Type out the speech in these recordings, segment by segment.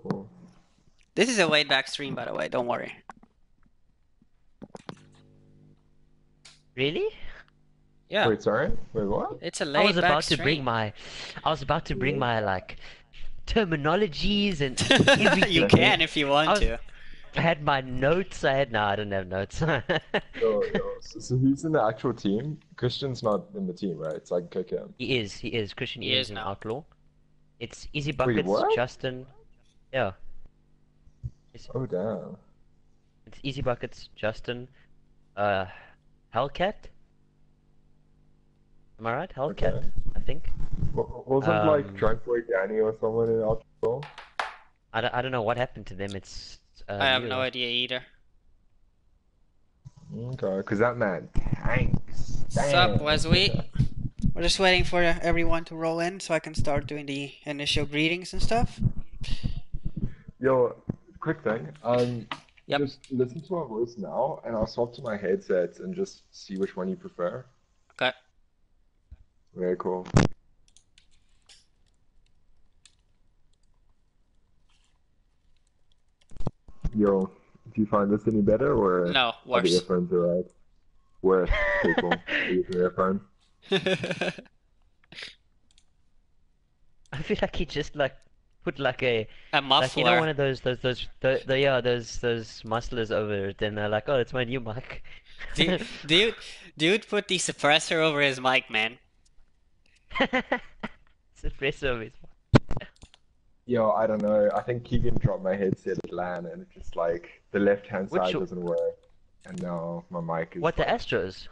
Cool. This is a laid back stream, by the way. Don't worry. Really? Yeah, Wait, sorry? Wait, what? it's a I was laid back about to bring stream. my, I was about to bring my like terminologies and You everything. can if you want I was, to. I had my notes. No, I don't have notes. So who's in the actual team? Christian's not in the team, right? It's like kick him. He is. Christian He is is an now. outlaw. It's Easy Wait, Buckets, what? Justin. Yeah, Oh, damn. it's Easy Buckets, Justin. Hellcat. Am I right? Hellcat, Okay. I think. Wasn't like Drunk Boy Danny or someone in Outlaw? I don't know what happened to them. It's I have no Nero. idea either. Okay, because that man tanks. Sup, Damn. Wesley? We're just waiting for everyone to roll in so I can start doing the initial greetings and stuff. Yo, quick thing. Yep. Just listen to my voice now, and I'll swap to my headsets and just see which one you prefer. Okay. Very cool. Yo, do you find this any better, or No, are the worse. earphones alright? Worse, people. Use the earphones. I feel like he just like put like a A like you know muffler. one of those those musclers over it, and they're like, oh, it's my new mic. Dude put the suppressor over his mic, man. Suppressor of his Yo, I don't know. I think Keegan dropped my headset at LAN, and it just like the left-hand Which side doesn't work, and now my mic is what the like Astros?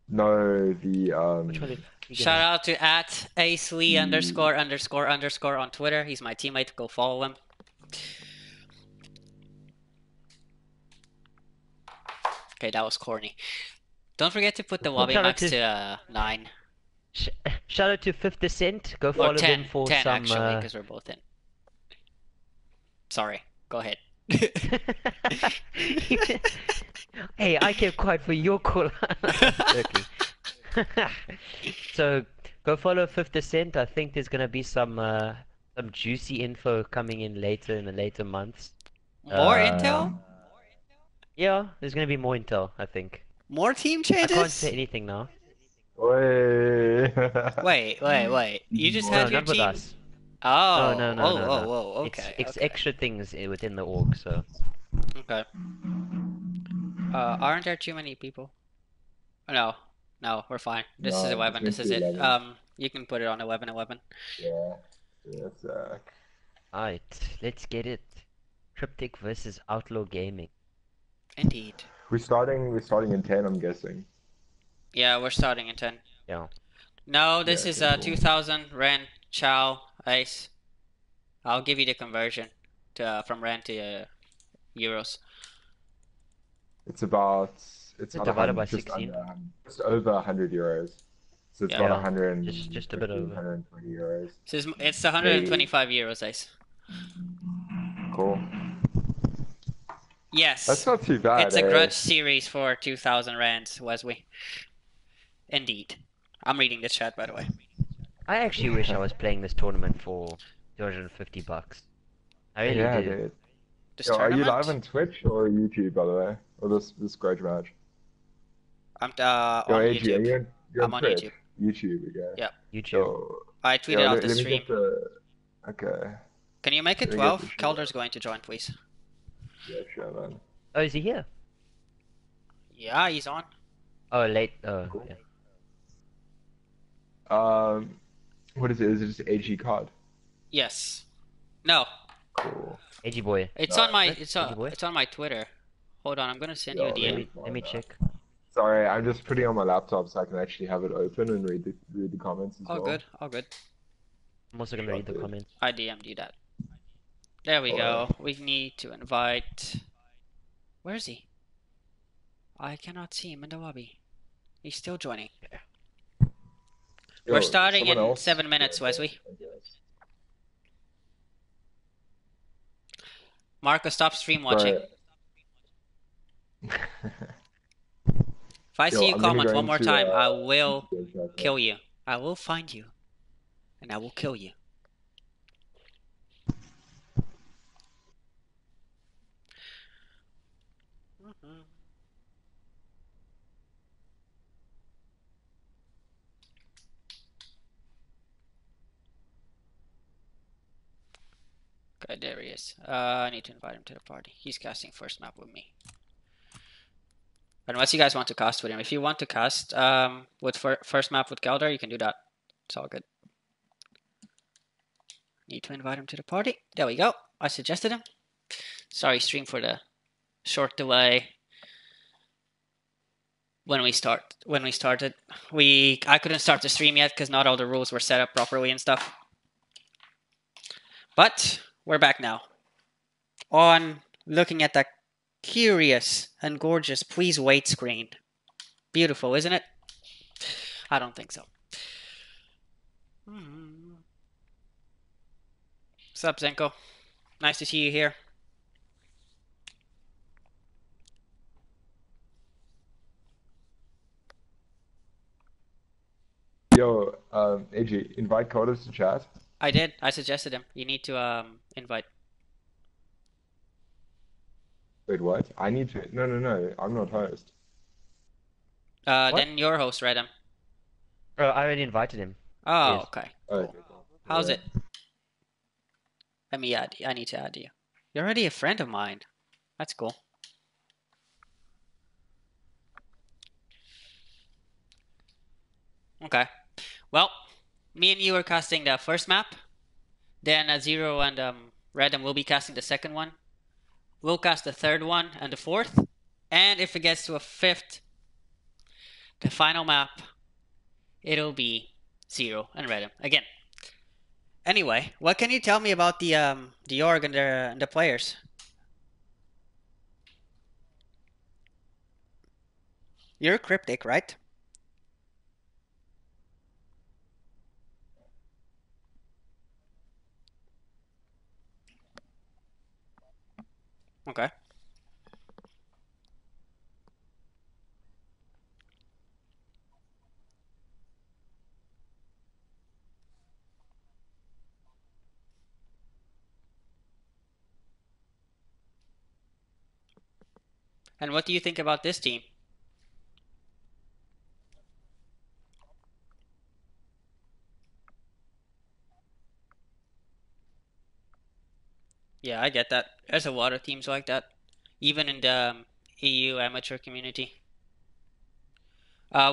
no the Which one did you Shout get? out to at Acely ___ on Twitter. He's my teammate. Go follow him. Okay, that was corny. Don't forget to put the lobby Shout out max to- to 9. Shout out to 50 Cent. Go Or follow 10. them for 10 some. actually, because we're both in. Sorry. Go ahead. Hey, I kept quiet for your call. Joking. So go follow 50 Cent. I think there's gonna be some juicy info coming in later in the later months. More intel? Yeah, there's gonna be more intel, I think. More team I can't say changes? anything now. Way. Wait. You just No, had your not with team. us. Oh, No. whoa. It's Okay. it's okay. extra things within the org, so Okay. Aren't there too many people? No, we're fine. This is No, 11. it's This is it. 11. You can put it on 11. Yeah. Yes. alright, let's get it. Kryptic versus Outlaw Gaming. Indeed. We're starting in 10, I'm guessing. Yeah, we're starting in 10. Yeah. No, this Yeah, is okay, cool. 2000 Rand, CHALL, Ice. I'll give you the conversion to from Rand to euros. It's about Divided by just 16. just over 100 euros. So it's Yeah. about Yeah, 100 just a bit over. 120 euros. So it's 125 euros, Ice. Cool. Yes. That's not too bad. It's a eh? grudge series for 2000 rands, Wesley. Indeed. I'm reading the chat, by the way. I actually wish I was playing this tournament for $250. I really Yeah, do. dude. This Yo, are you tournament? live on Twitch or YouTube, by the way? Or this grudge match? I'm Yo, on AG, YouTube. you're I'm on Twitch? YouTube. YouTube, okay. Yeah. YouTube. So, I tweeted out the let me stream. get the... Okay. Can you make it let me get 12? the shit. Calder's going to join, please. Yeah, sure, man. Oh, is he here? Yeah, he's on. Oh, late. Oh, Cool. yeah. What is it? Is it just AG card? Yes. No, Cool. AG boy. it's No, on my what? it's Thank you, boy. on my Twitter. Hold on, I'm gonna send Yo, you a let DM. me- Let me check. Sorry, I'm just putting it on my laptop so I can actually have it open and read the comments as All well. good, all good. I'm also gonna read the Dude. comments. I DM'd you that. There we go. We need to invite. Where is he? I cannot see him in the lobby. He's still joining. Yo, We're starting someone in else? 7 minutes, Yeah, Wesley. I guess. Marco, stop stream watching. But- If I Yo, see you I'm gonna comment go one more into, time, I will yeah, kill you. I will find you. And I will kill you. Okay, there he is. I need to invite him to the party. He's casting first map with me. Unless you guys want to cast with him. If you want to cast with first map with Keldar, you can do that. It's all good. Need to invite him to the party. There we go. I suggested him. Sorry, stream, for the short delay when we started. I couldn't start the stream yet because not all the rules were set up properly and stuff. But we're back now. On looking at that curious and gorgeous please wait screen. Beautiful, isn't it? I don't think so. What's up, Zenko? Nice to see you here. Yo, AG, invite Coders to chat. I did. I suggested him. You need to invite. Wait, what? I need to. No, no, no. I'm not host. Then your host read him. Oh, I already invited him. Oh, Yes. okay. Oh, Cool. How's it? Let me add you. I need to add you. You're already a friend of mine. That's cool. Okay. Well, me and you are casting the first map. Then Zero and Redem will be casting the second one. We'll cast the third one and the fourth. And if it gets to a fifth, the final map, it'll be Zero and Redem again. Anyway, what can you tell me about the org and the players? You're Kryptic, right? Okay. And what do you think about this team? Yeah, I get that. There's a lot of teams like that, even in the EU amateur community.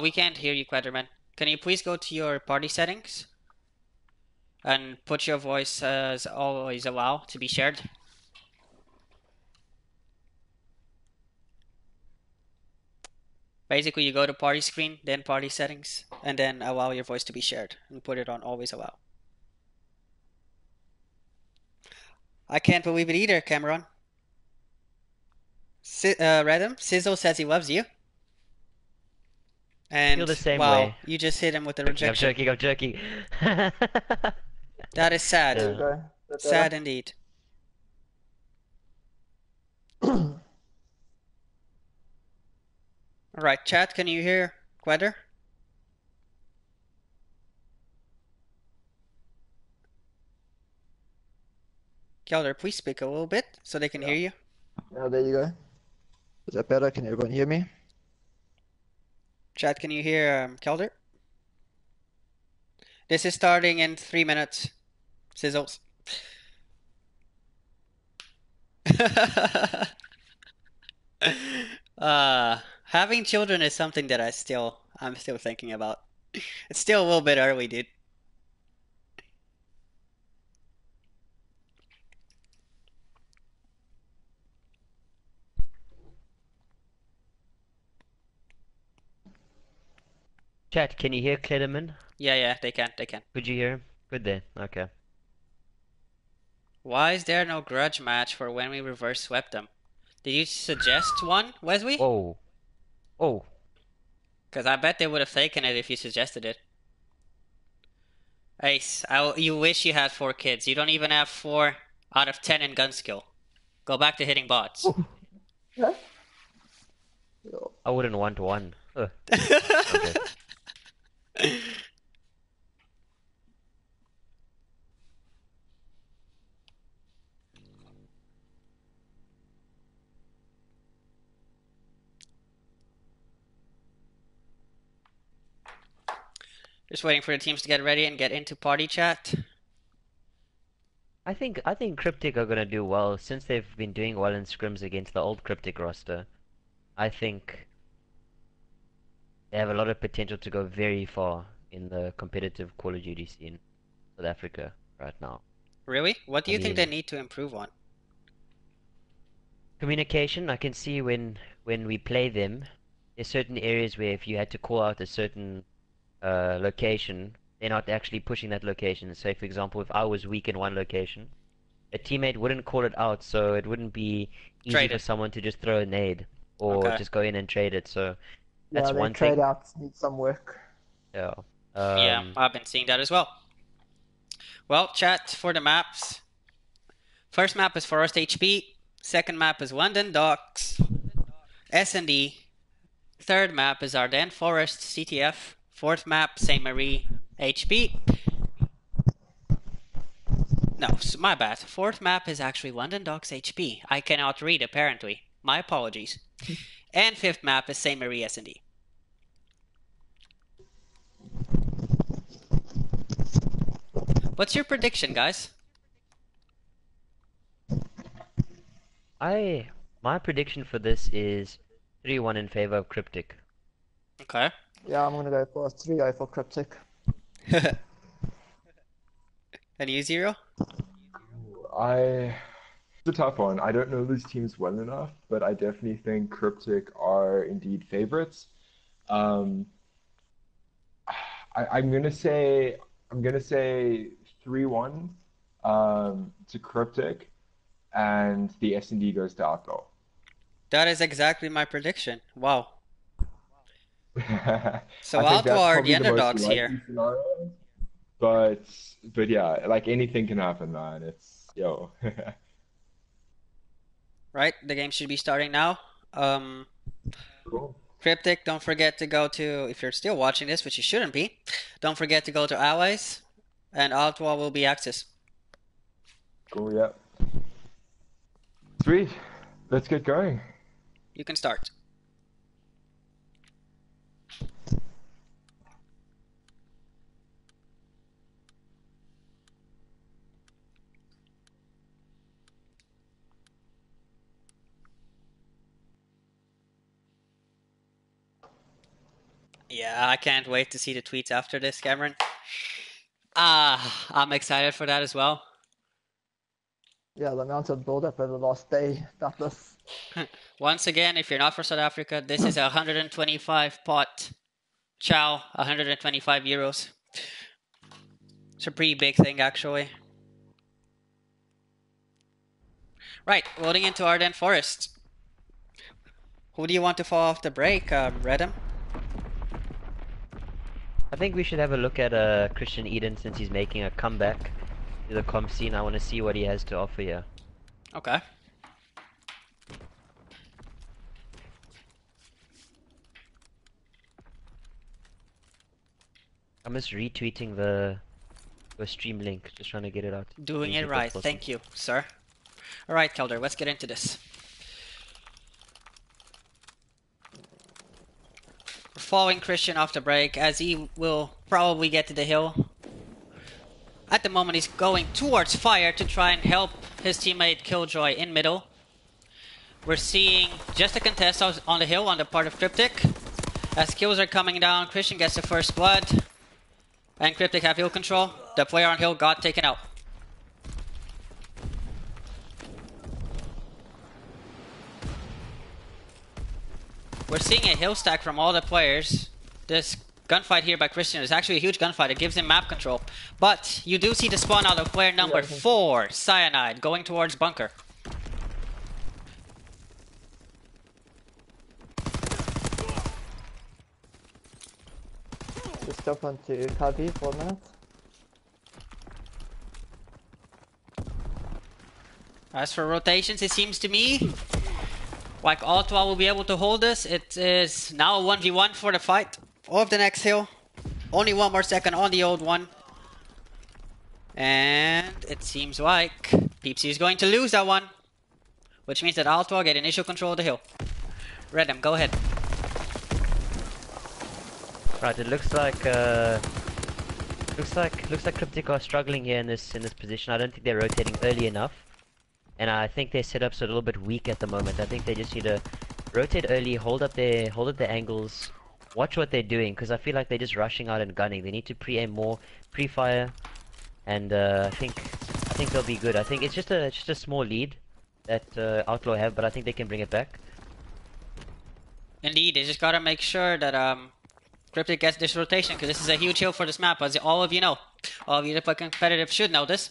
We can't hear you, Quaterman. Can you please go to your party settings and put your voice as always allow to be shared? Basically, you go to party screen, then party settings, and then allow your voice to be shared and put it on always allow. I can't believe it either, Cameron. Redem, Sizzle says he loves you. And Feel the same wow, way. you just hit him with a I'm rejection. joking. That is sad. Yeah. There you go. Is that Sad better? indeed. Alright, chat, can you hear Quedder? Kelder, please speak a little bit so they can hear you. Now there you go. Is that better? Can everyone hear me? Chat, can you hear Kelder? This is starting in 3 minutes. Sizzles. Having children is something that I'm still thinking about. It's still a little bit early, dude. Chat, can you hear Klederman? Yeah, they can. Could you hear him? Good then. Okay. Why is there no grudge match for when we reverse swept them? Did you suggest one, Wesley? Whoa. Oh. Because I bet they would have taken it if you suggested it. Ace, you wish you had 4 kids. You don't even have 4 out of 10 in gun skill. Go back to hitting bots. Yeah. I wouldn't want one. Ugh. Okay. Just waiting for the teams to get ready and get into party chat. I think Kryptic are gonna do well since they've been doing well in scrims against the old Kryptic roster. I think they have a lot of potential to go very far in the competitive Call of Duty scene in South Africa right now. Really? What do I you think they mean, need to improve on? communication, I can see when we play them, there's certain areas where if you had to call out a certain location, they're not actually pushing that location. So, for example, if I was weak in one location, a teammate wouldn't call it out, so it wouldn't be easy Trade for it. someone to just throw a nade or Okay. just go in and trade it. So that's Yeah, their one trade thing. outs need some work. Yeah. Yeah, I've been seeing that as well. Well, chat for the maps. First map is Forest HP. Second map is London Docks, S&D. Third map is Ardennes Forest, CTF. Fourth map, Saint Marie, HP. No, my bad. Fourth map is actually London Docks, HP. I cannot read, apparently. My apologies. And fifth map is Saint Marie, S&D. What's your prediction, guys? My prediction for this is 3-1 in favor of Kryptic. Okay. Yeah, I'm gonna go for a 3-0 for Kryptic. And you, Zero? It's a tough one. I don't know these teams well enough, but I definitely think Cryptic are indeed favorites. Um, I'm gonna say 3-1 to Cryptic, and the S&D goes to Outlaw. That is exactly my prediction. Wow. So I think that's Outlaw are probably the the most underdogs likely here. scenario. But yeah, like anything can happen, man. It's yo. Right? The game should be starting now. Cool. Kryptic, don't forget to go to, if you're still watching this, which you shouldn't be, don't forget to go to Allies, and Outlaw will be Axis. Cool, yeah. Sweet. Let's get going. You can start. Yeah, I can't wait to see the tweets after this, Cameron. I'm excited for that as well. Yeah, the amount of build-up over the last day about this. Once again, if you're not from South Africa, this is a 125 pot CHALL, 125 euros. It's a pretty big thing, actually. Right, loading into Ardennes Forest. Who do you want to fall off the break, Redham? I think we should have a look at Christian Eden since he's making a comeback to the comp scene. I want to see what he has to offer here. Okay. I'm just retweeting the stream link, just trying to get it out. Doing it right. Thank you, sir. Alright, Kelder, let's get into this. We're following Christian off the break as he will probably get to the hill. At the moment, he's going towards fire to try and help his teammate Killjoy in middle. We're seeing just a contest on the hill on the part of Kryptic. As kills are coming down, Christian gets the first blood. And Kryptic have hill control. The player on hill got taken out. We're seeing a hill stack from all the players. This gunfight here by Christian is actually a huge gunfight. It gives him map control. But you do see the spawn out of player number 4, Cyanide, going towards bunker. Just jump onto Cubby for a minute. As for rotations, it seems to me like Outlaw will be able to hold this. It is now a 1v1 for the fight of the next hill. Only one more second on the old one. And it seems like Peepsy is going to lose that one. Which means that Outlaw get initial control of the hill. Redham, go ahead. Right, it looks like Looks like Kryptic are struggling here in this position. I don't think they're rotating early enough, and I think their setup's a little bit weak at the moment. I think they just need to rotate early, hold up their angles, watch what they're doing, because I feel like they're just rushing out and gunning. They need to pre-aim more, pre-fire, and I think they'll be good. I think it's just a small lead that Outlaw have, but I think they can bring it back. Indeed, they just gotta make sure that Kryptic gets this rotation, because this is a huge hill for this map, as all of you know. All of you that play competitive should know this.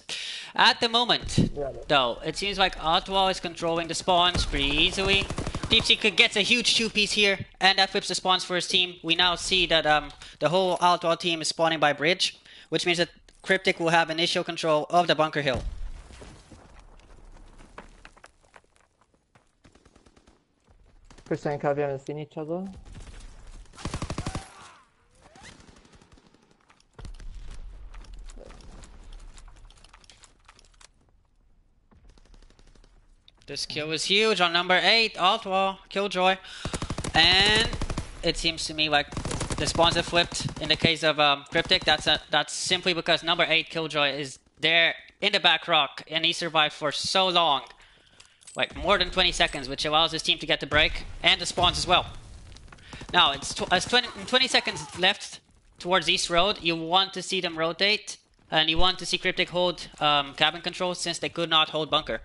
At the moment, though, it seems like Outlaw is controlling the spawns pretty easily. DeepSeek gets a huge 2-piece here, and that flips the spawns for his team. We now see that the whole Outlaw team is spawning by bridge, which means that Kryptic will have initial control of the bunker hill. Christian and Kavi haven't seen each other. This kill is huge on number 8, Outlaw, Killjoy. And it seems to me like the spawns have flipped in the case of Kryptic. That's simply because number 8, Killjoy, is there in the back rock, and he survived for so long. Like more than 20 seconds, which allows his team to get the break, and the spawns as well. Now, it's 20 seconds left towards East Road. You want to see them rotate, and you want to see Kryptic hold cabin control, since they could not hold bunker.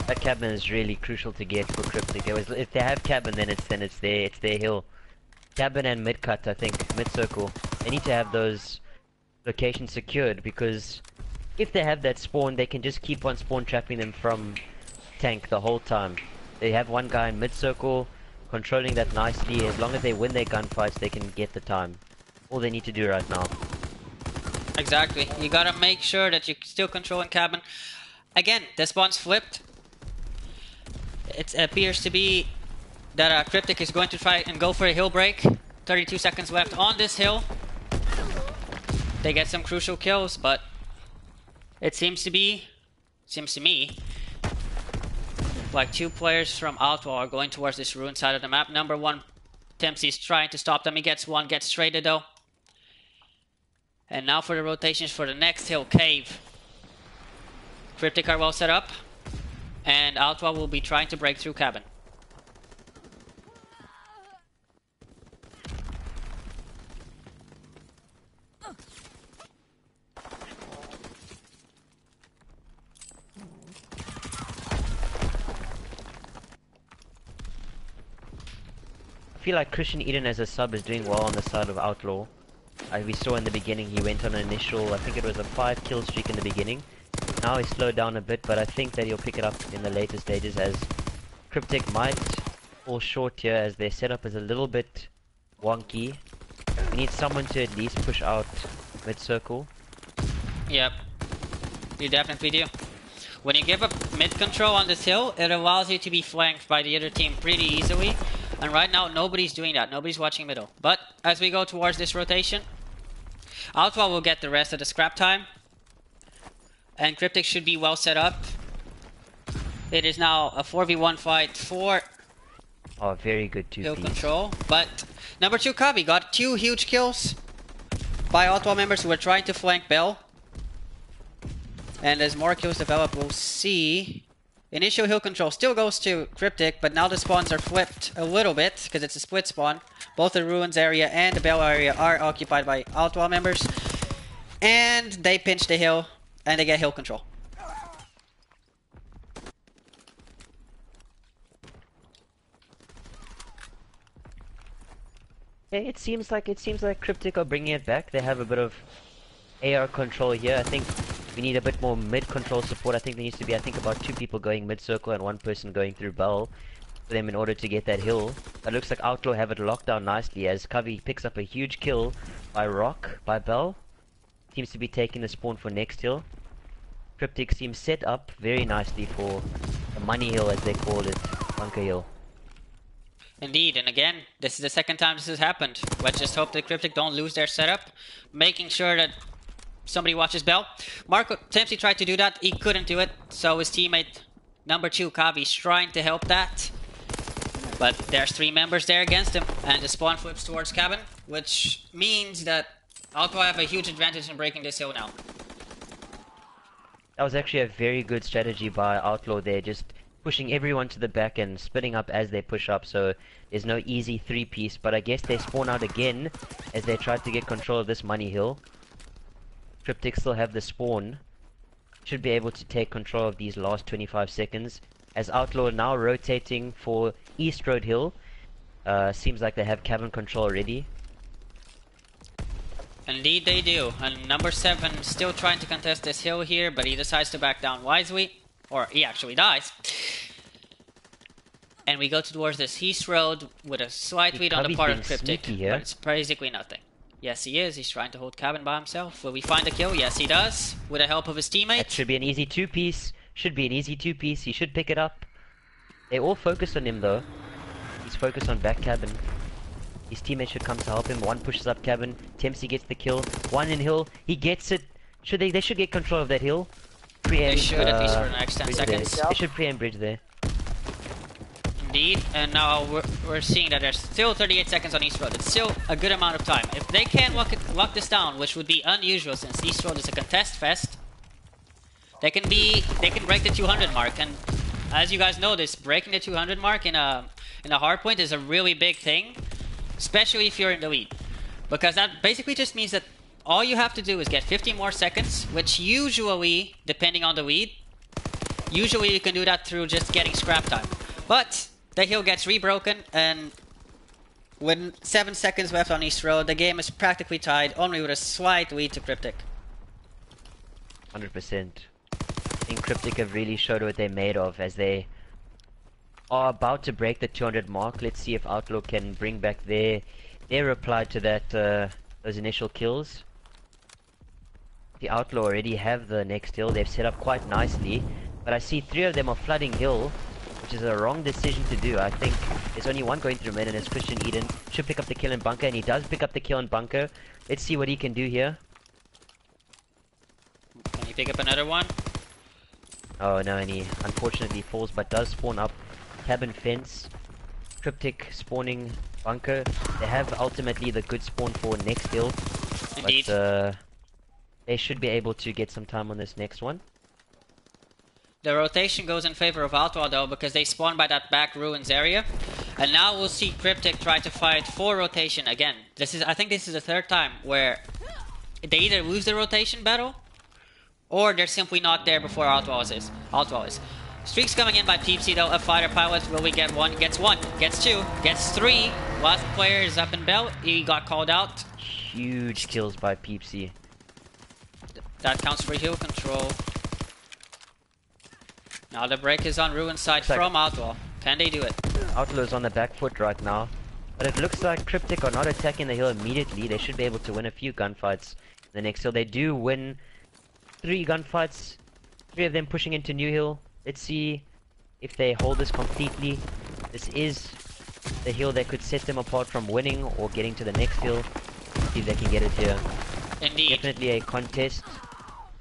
That cabin is really crucial to get for Kryptic. If they have cabin, then it's their hill. Cabin and mid cut, I think, mid circle. They need to have those locations secured, because if they have that spawn, they can just keep on spawn trapping them from tank the whole time. They have one guy in mid circle controlling that nicely. As long as they win their gunfights, they can get the time. All they need to do right now. Exactly. You gotta make sure that you're still controlling cabin. Again, the spawn's flipped. It appears to be that Kryptic is going to try and go for a hill break. 32 seconds left on this hill. They get some crucial kills, but it seems to me, like 2 players from Outlaw are going towards this ruined side of the map. Number 1, Tempsy's trying to stop them. He gets one, gets traded though. And now for the rotations for the next hill, Cave. Kryptic are well set up, and Outlaw will be trying to break through cabin. I feel like Christian Eden as a sub is doing well on the side of Outlaw. We saw in the beginning he went on an initial, I think it was a 5 kill streak in the beginning. Now he's slowed down a bit, but I think that he'll pick it up in the later stages, as Kryptic might fall short here as their setup is a little bit wonky. We need someone to at least push out mid-circle. Yep, you definitely do. When you give up mid control on this hill, it allows you to be flanked by the other team pretty easily. And right now, nobody's doing that. Nobody's watching middle. But as we go towards this rotation, Outlaw will get the rest of the scrap time. And Kryptic should be well set up. It is now a 4v1 fight for very good 2 hill control. But number 2, Kavi, got 2 huge kills by Outlaw members who were trying to flank Bell. And as more kills develop, we'll see. Initial hill control still goes to Kryptic, but now the spawns are flipped a little bit, because it's a split spawn. Both the ruins area and the Bell area are occupied by Outlaw members. And they pinch the hill, and they get hill control. Yeah, it seems like Kryptic are bringing it back. They have a bit of AR control here. I think we need a bit more mid-control support. I think there needs to be, about 2 people going mid-circle and 1 person going through Bell for them in order to get that hill. But it looks like Outlaw have it locked down nicely, as Kavi picks up a huge kill by Bell. Seems to be taking the spawn for next hill. Kryptic seems set up very nicely for the money hill, as they call it, bunker hill. Indeed, and again, this is the second time this has happened. Let's just hope that Kryptic don't lose their setup, making sure that somebody watches Bell. Marco Tempsy tried to do that, he couldn't do it, so his teammate number 2, Kavi, is trying to help that. But there's 3 members there against him, and the spawn flips towards cabin, which means that Outlaw have a huge advantage in breaking this hill now. That was actually a very good strategy by Outlaw there, just pushing everyone to the back and splitting up as they push up, so there's no easy 3-piece, but I guess they spawn out again as they try to get control of this money hill. Kryptic still have the spawn, should be able to take control of these last 25 seconds, as Outlaw now rotating for East Road Hill. Seems like they have cabin control already. Indeed they do, and number 7 still trying to contest this hill here, but he decides to back down wisely, or he actually dies. And we go towards this East Road with a slight lead on the part of Kryptic, but it's basically nothing. Yes he is, he's trying to hold cabin by himself. Will we find a kill? Yes he does, with the help of his teammate. That should be an easy 2-piece, he should pick it up. They all focus on him though, he's focused on back cabin. His teammate should come to help him. 1 pushes up cabin. Tempsy gets the kill. 1 in hill. He gets it. They should get control of that hill. They should, at least for the next 10 seconds. They should pre-aim bridge there. Indeed, and now we're seeing that there's still 38 seconds on East Road. It's still a good amount of time. If they can lock this down, which would be unusual since East Road is a contest fest, they can break the 200 mark. And as you guys know, breaking the 200 mark in a hardpoint is a really big thing. Especially if you're in the lead. Because that basically just means that all you have to do is get 50 more seconds, which usually, depending on the lead, usually you can do that through just getting scrap time. But the hill gets rebroken, and with 7 seconds left on East Road, the game is practically tied, only with a slight lead to Kryptic. 100%. I think Kryptic have really showed what they're made of as they are about to break the 200 mark. Let's see if Outlaw can bring back their reply to that those initial kills. The Outlaw already have the next hill. They've set up quite nicely, but I see 3 of them are flooding hill, which is a wrong decision to do. I think there's only 1 going through mid, and it's Christian Eden. Should pick up the kill in bunker, and he does pick up the kill in bunker. Let's see what he can do here. Can he pick up another one? Oh no, and he unfortunately falls, but does spawn up cabin fence. Kryptic spawning bunker. They have ultimately the good spawn for next hill. Indeed. But they should be able to get some time on this next one. The rotation goes in favor of Outlaw though, because they spawn by that back ruins area. And now we'll see Kryptic try to fight for rotation again. I think this is the 3rd time where they either lose the rotation battle, or they're simply not there before Outlaw is. Streaks coming in by Peepsy though, a fighter pilot. Will we get 1? Gets 1, gets 2, gets 3. Last player is up in belt. He got called out. Huge kills by Peepsy. That counts for hill control. Now the break is on Ruin side from Outlaw. Can they do it? Outlaw is on the back foot right now. But it looks like Kryptic are not attacking the hill immediately. They should be able to win a few gunfights in the next hill. They do win 3 gunfights. 3 of them pushing into New Hill. Let's see if they hold this completely. This is the hill that could set them apart from winning or getting to the next hill. See if they can get it here. Indeed. Definitely a contest,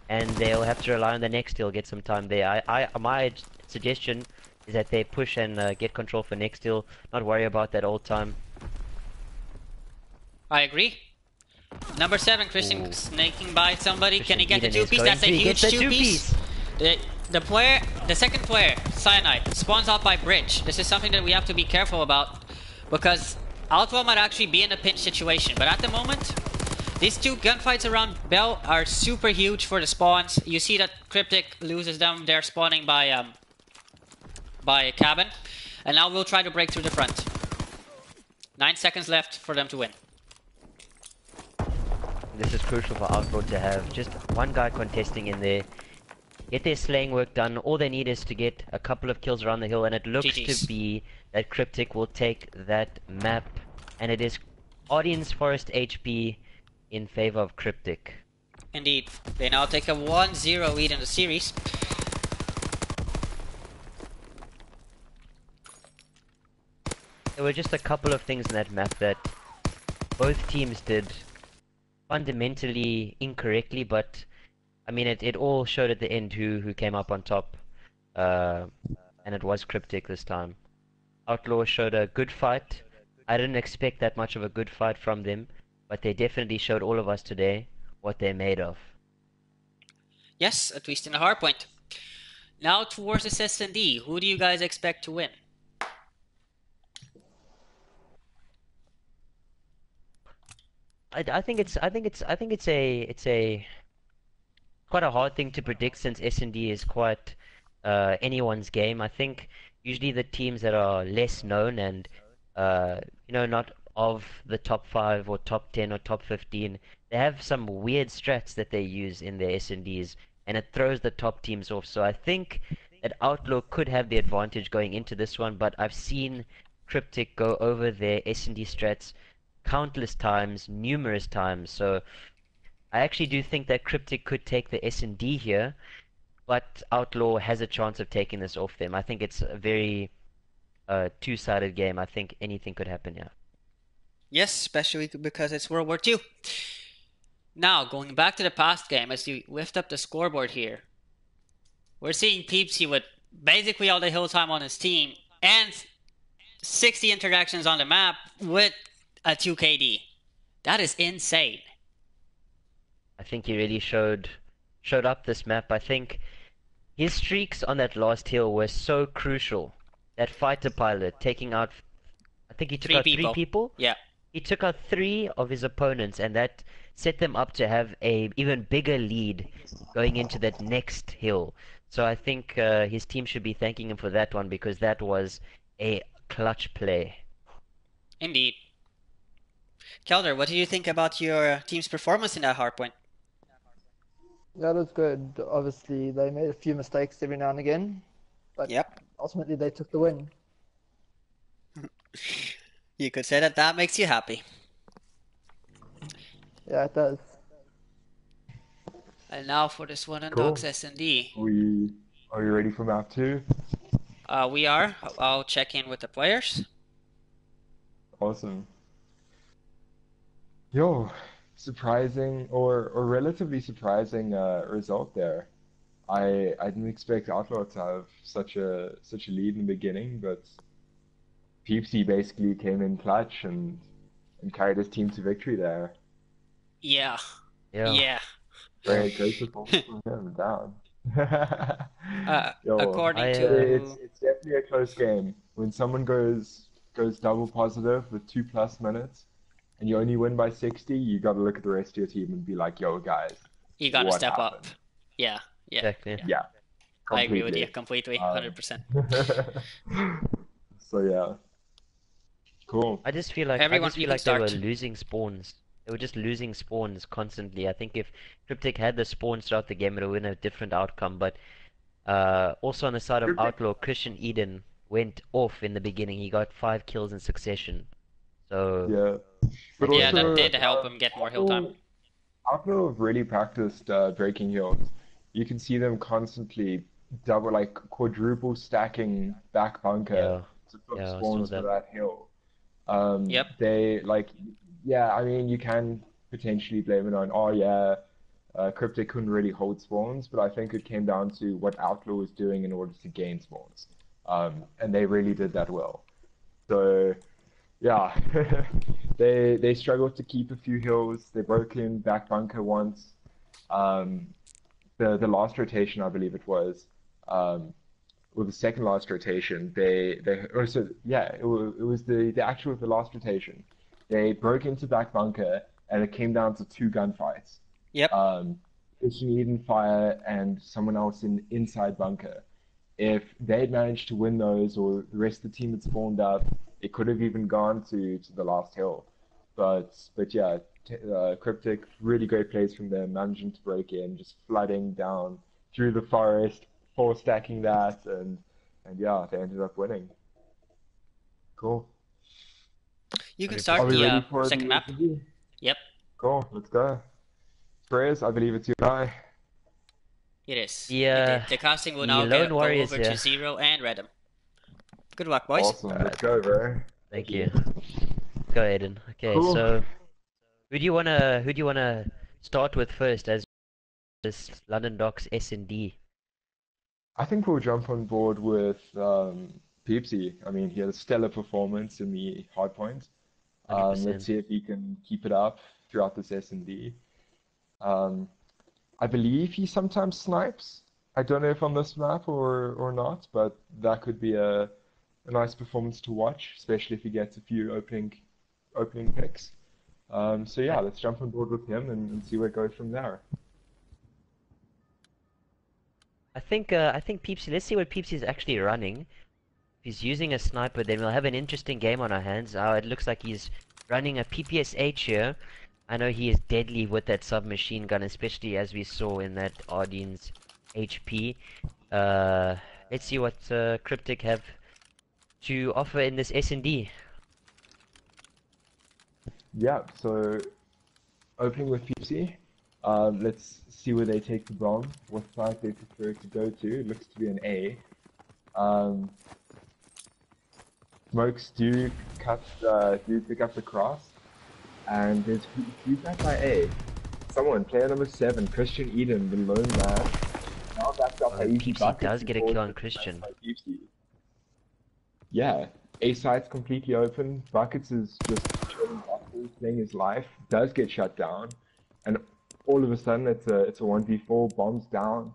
and they'll have to rely on the next hill, get some time there. My suggestion is that they push and get control for next hill, not worry about that old time. I agree. Number 7, Christian snaking by somebody. Christian Can he get the Eden 2-piece? That's a huge 2-piece. 2-piece. The second player, Cyanide, spawns out by bridge. This is something that we have to be careful about, because Outlaw might actually be in a pinch situation. But at the moment, these 2 gunfights around Bell are super huge for the spawns. You see that Kryptic loses them. They're spawning by cabin. And now we'll try to break through the front. 9 seconds left for them to win. This is crucial for Outlaw to have just 1 guy contesting in there. Get their slaying work done. All they need is to get a couple of kills around the hill, and it looks to be that Kryptic will take that map, and it is Audience Forest HP in favor of Kryptic. Indeed. They now take a 1-0 lead in the series. There were just a couple of things in that map that both teams did fundamentally incorrectly, but I mean, it all showed at the end who came up on top, and it was Kryptic this time. Outlaw showed a good fight. I didn't expect that much of a good fight from them, but they definitely showed all of us today what they're made of. Yes, at least in the hard point. Now towards the S&D, who do you guys expect to win? I think it's a quite a hard thing to predict since S&D is quite anyone's game. I think usually the teams that are less known and not of the top 5 or top 10 or top 15, they have some weird strats that they use in their S&Ds, and it throws the top teams off. So I think that Outlaw could have the advantage going into this one, but I've seen Kryptic go over their S&D strats countless times, numerous times. So I actually do think that Kryptic could take the S&D here, but Outlaw has a chance of taking this off them. I think it's a very two-sided game. I think anything could happen here. Yes, especially because it's World War II. Now, going back to the past game, as you lift up the scoreboard here, we're seeing Peepsy with basically all the hill time on his team and 60 interactions on the map with a 2 KD. That is insane. I think he really showed up this map. I think his streaks on that last hill were so crucial. That fighter pilot taking out, I think he took out 3 people. Yeah. He took out 3 of his opponents, and that set them up to have a even bigger lead going into that next hill. So I think his team should be thanking him for that one, because that was a clutch play. Indeed. Kelder, what do you think about your team's performance in that hardpoint? Yeah, it was good. Obviously, they made a few mistakes every now and again, but Yep. ultimately they took the win. You could say that makes you happy. Yeah, it does. And now for this one on Cool. Dogs S&D. Are you ready for map 2? We are. I'll check in with the players. Awesome. Yo, surprising or relatively surprising result there. I didn't expect Outlaw to have such a lead in the beginning, but Peepsy basically came in clutch and carried his team to victory there. Yeah. Yeah. Great performance from him. Down. Yo, According to... it's definitely a close game. When someone goes double positive with 2+ minutes, and you only win by 60, you got to look at the rest of your team and be like, "Yo, guys, You gotta what step happened?" up. Yeah. Exactly. Yeah, I agree with you completely. completely, 100%. So yeah, cool. I just feel like Everyone, you can they were start. losing spawns. They were just losing spawns constantly. I think if Kryptic had the spawns throughout the game, it would have been a different outcome. But also on the side of Kryptic- Outlaw, Christian Eden went off in the beginning. He got 5 kills in succession. So Yeah, but Yeah, also that did help him get more hill time. Outlaw have really practiced breaking hills. You can see them constantly quadruple stacking back bunker to put Yeah, I saw spawns for that. that hill. Yep. I mean, you can potentially blame it on, Cryptic couldn't really hold spawns, but I think it came down to what Outlaw was doing in order to gain spawns. And they really did that well. So, yeah, they struggled to keep a few hills. They broke in back bunker once. The last rotation, I believe it was, or the second last rotation, it was the last rotation. They broke into back bunker, and it came down to 2 gunfights. Yep. Christian Eden fire and someone else inside bunker. If they'd managed to win those, or the rest of the team had spawned up, it could have even gone to the last hill. But yeah, Kryptic, really great plays from them, managing to break in, just flooding down through the forest, 4 stacking that, and yeah, they ended up winning. Cool. You can 100%. start Are we ready the for second the map. interview? Yep, Cool, let's go. Prayers, I believe it's you and I. it is. Yeah, Indeed. The casting will the now Lone go Warriors over to here. Zero and Redem. Good luck, boys. Awesome, let's go, bro. Thank you. Go Aiden. Okay, Cool. so who do you wanna start with first as this London Docks S&D? I think we'll jump on board with Peepsy. I mean, he had a stellar performance in the hardpoint. Let's 100%. see if he can keep it up throughout this S&D. Um, I believe he sometimes snipes. I don't know if on this map or not, but that could be a nice performance to watch, especially if he gets a few opening picks. So yeah, let's jump on board with him and see where it goes from there. I think Peepsy. Let's see what Peepsy is actually running. If he's using a sniper, then we'll have an interesting game on our hands. It looks like he's running a PPSH here. I know he is deadly with that submachine gun, especially as we saw in that Arden's HP. Let's see what Kryptic have to offer in this S&D. Yeah, so opening with Peepsy. Let's see where they take the bomb, what side they prefer to go to. It looks to be an A. Smokes do pick up the cross, and there's who's that by A? Someone, player number 7, Christian Eden, the lone man. Now backed up by Easy Peepsy Buckets does get a before kill on it's Christian. by Peepsy. Yeah, A side's completely open. Buckets is just chilling boxes, playing his life. Does get shut down, and all of a sudden it's a 1v4. Bombs down.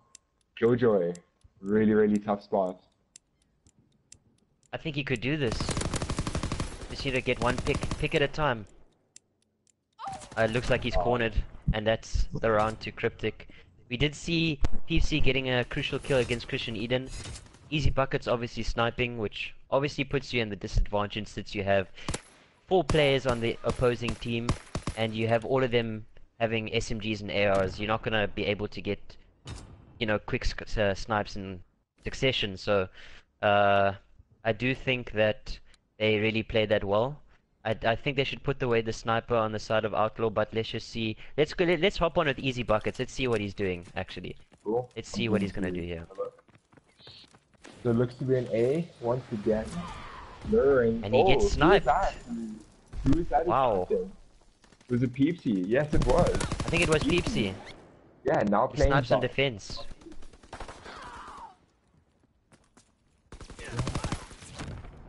Joy, really tough spot. I think he could do this. Just need to get one pick at a time. It looks like he's cornered, and that's the round to Kryptic. We did see PC getting a crucial kill against Christian Eden. Easy Buckets obviously sniping, which obviously puts you in the disadvantage since you have 4 players on the opposing team, and you have all of them having SMGs and ARs. You're not gonna be able to get, you know, quick snipes in succession. So, I do think that they really played that well. I think they should put away the sniper on the side of Outlaw, but let's just see. Let's hop on with Easy Buckets. Let's see what he's doing, actually. Cool. Let's see what he's gonna do here. So it looks to be an A once again. Luring. And he gets sniped. Who is that? Wow. Was it Peepsy? Yes, it was. I think it was Peepsy. Yeah, now He playing snipes on top. defense.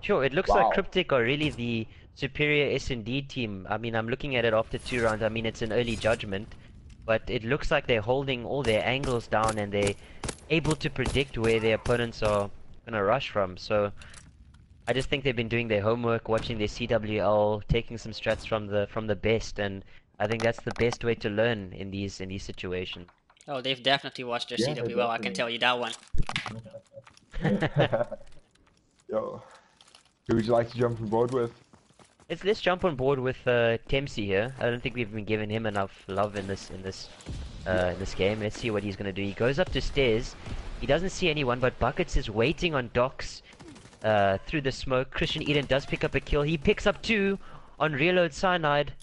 Sure, it looks like Wow. Kryptic are really the superior S&D team. I mean, I'm looking at it after 2 rounds. I mean, it's an early judgment, but it looks like they're holding all their angles down and they're able to predict where their opponents are gonna rush from. So I just think they've been doing their homework, watching their CWL, taking some strats from the best, and I think that's the best way to learn in these situations. Oh, they've definitely watched their Yeah, CWL, I can definitely. tell you that one. Yo, who would you like to jump on board with? Let's jump on board with Tempsy here. I don't think we've been giving him enough love in this game. Let's see what he's gonna do. He goes up the stairs. He doesn't see anyone, but Buckets is waiting on Docs through the smoke. Christian Eden does pick up a kill. He picks up 2 on Reload Cyanide.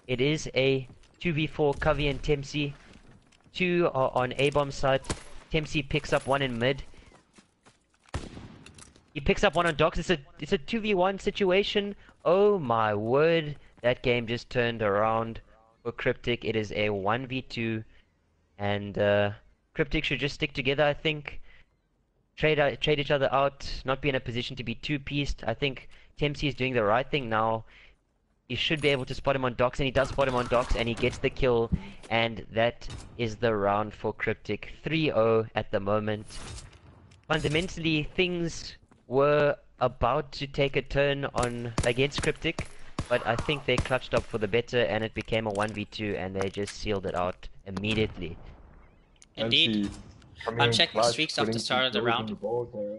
It is a 2v4 Covey and Tempsy. 2 are on A-bomb site. Tempsy picks up 1 in mid. He picks up 1 on Docs. It's a 2v1 situation. Oh my word. That game just turned around for Kryptic. It is a 1v2. And Kryptic should just stick together, I think. Trade each other out. Not be in a position to be two-pieced. I think Tempsy is doing the right thing now. He should be able to spot him on Docs, and he does spot him on Docs, and he gets the kill. And that is the round for Kryptic. 3-0 at the moment. Fundamentally, things were about to take a turn on against Kryptic, but I think they clutched up for the better, and it became a 1v2, and they just sealed it out immediately. Indeed. Coming I'm in checking clutch, streaks off the putting start of the some kills on round. the board there.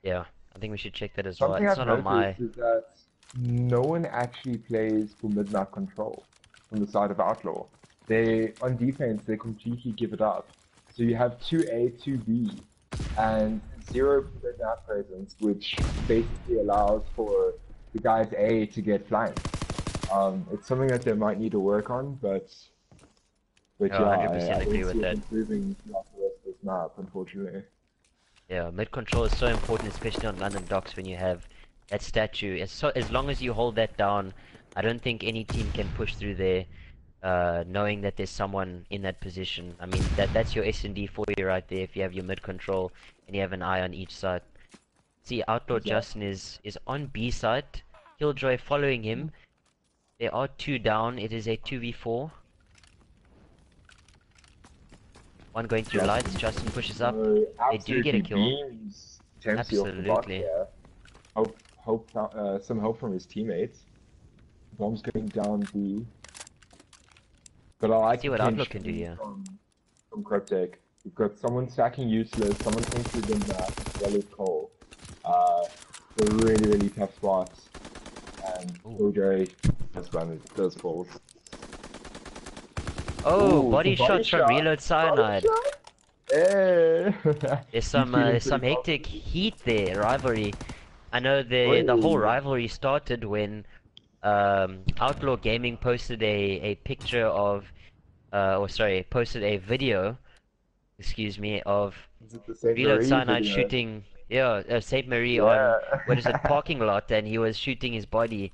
Yeah, I think we should check that as well. Something It's I've not on my... noticed is that no one actually plays for mid-map control from the side of Outlaw. On defense, they completely give it up. So you have 2A, 2B, and 0 mid-map presence, which basically allows for the guys A to get flanked. It's something that they might need to work on, but Oh, yeah, 100% I agree don't with see it that. improving throughout the rest of this map, unfortunately. Yeah, mid control is so important, especially on London docks when you have that statue. As long as you hold that down, I don't think any team can push through there, knowing that there's someone in that position. I mean, that's your S&D for you right there if you have your mid control and you have an eye on each side. See, Outlaw Who's that? Justin is on B site. Killjoy following him. There are 2 down. It is a 2v4. One going through lights. Justin pushes up. So They do get a absolutely kill. beams Tempsy off the bot Absolutely. here. Some help from his teammates. Bomb's going down B. But I like See what the Outlook tension can do here. from Kryptic. We've got someone stacking useless, someone coming through the map, as well as Cole. They're really tough spots. And Killjoy has run those balls. Oh, Ooh, body it's a shots from Reload Cyanide. Hey! There's some hectic heat there, rivalry. I know the whole Oi. rivalry started when Outlaw Gaming posted a picture of posted a video, excuse me, of Is it the Saint Reload Marie Cyanide video? shooting, Saint Marie on, what is it, Yeah. parking lot, and he was shooting his body.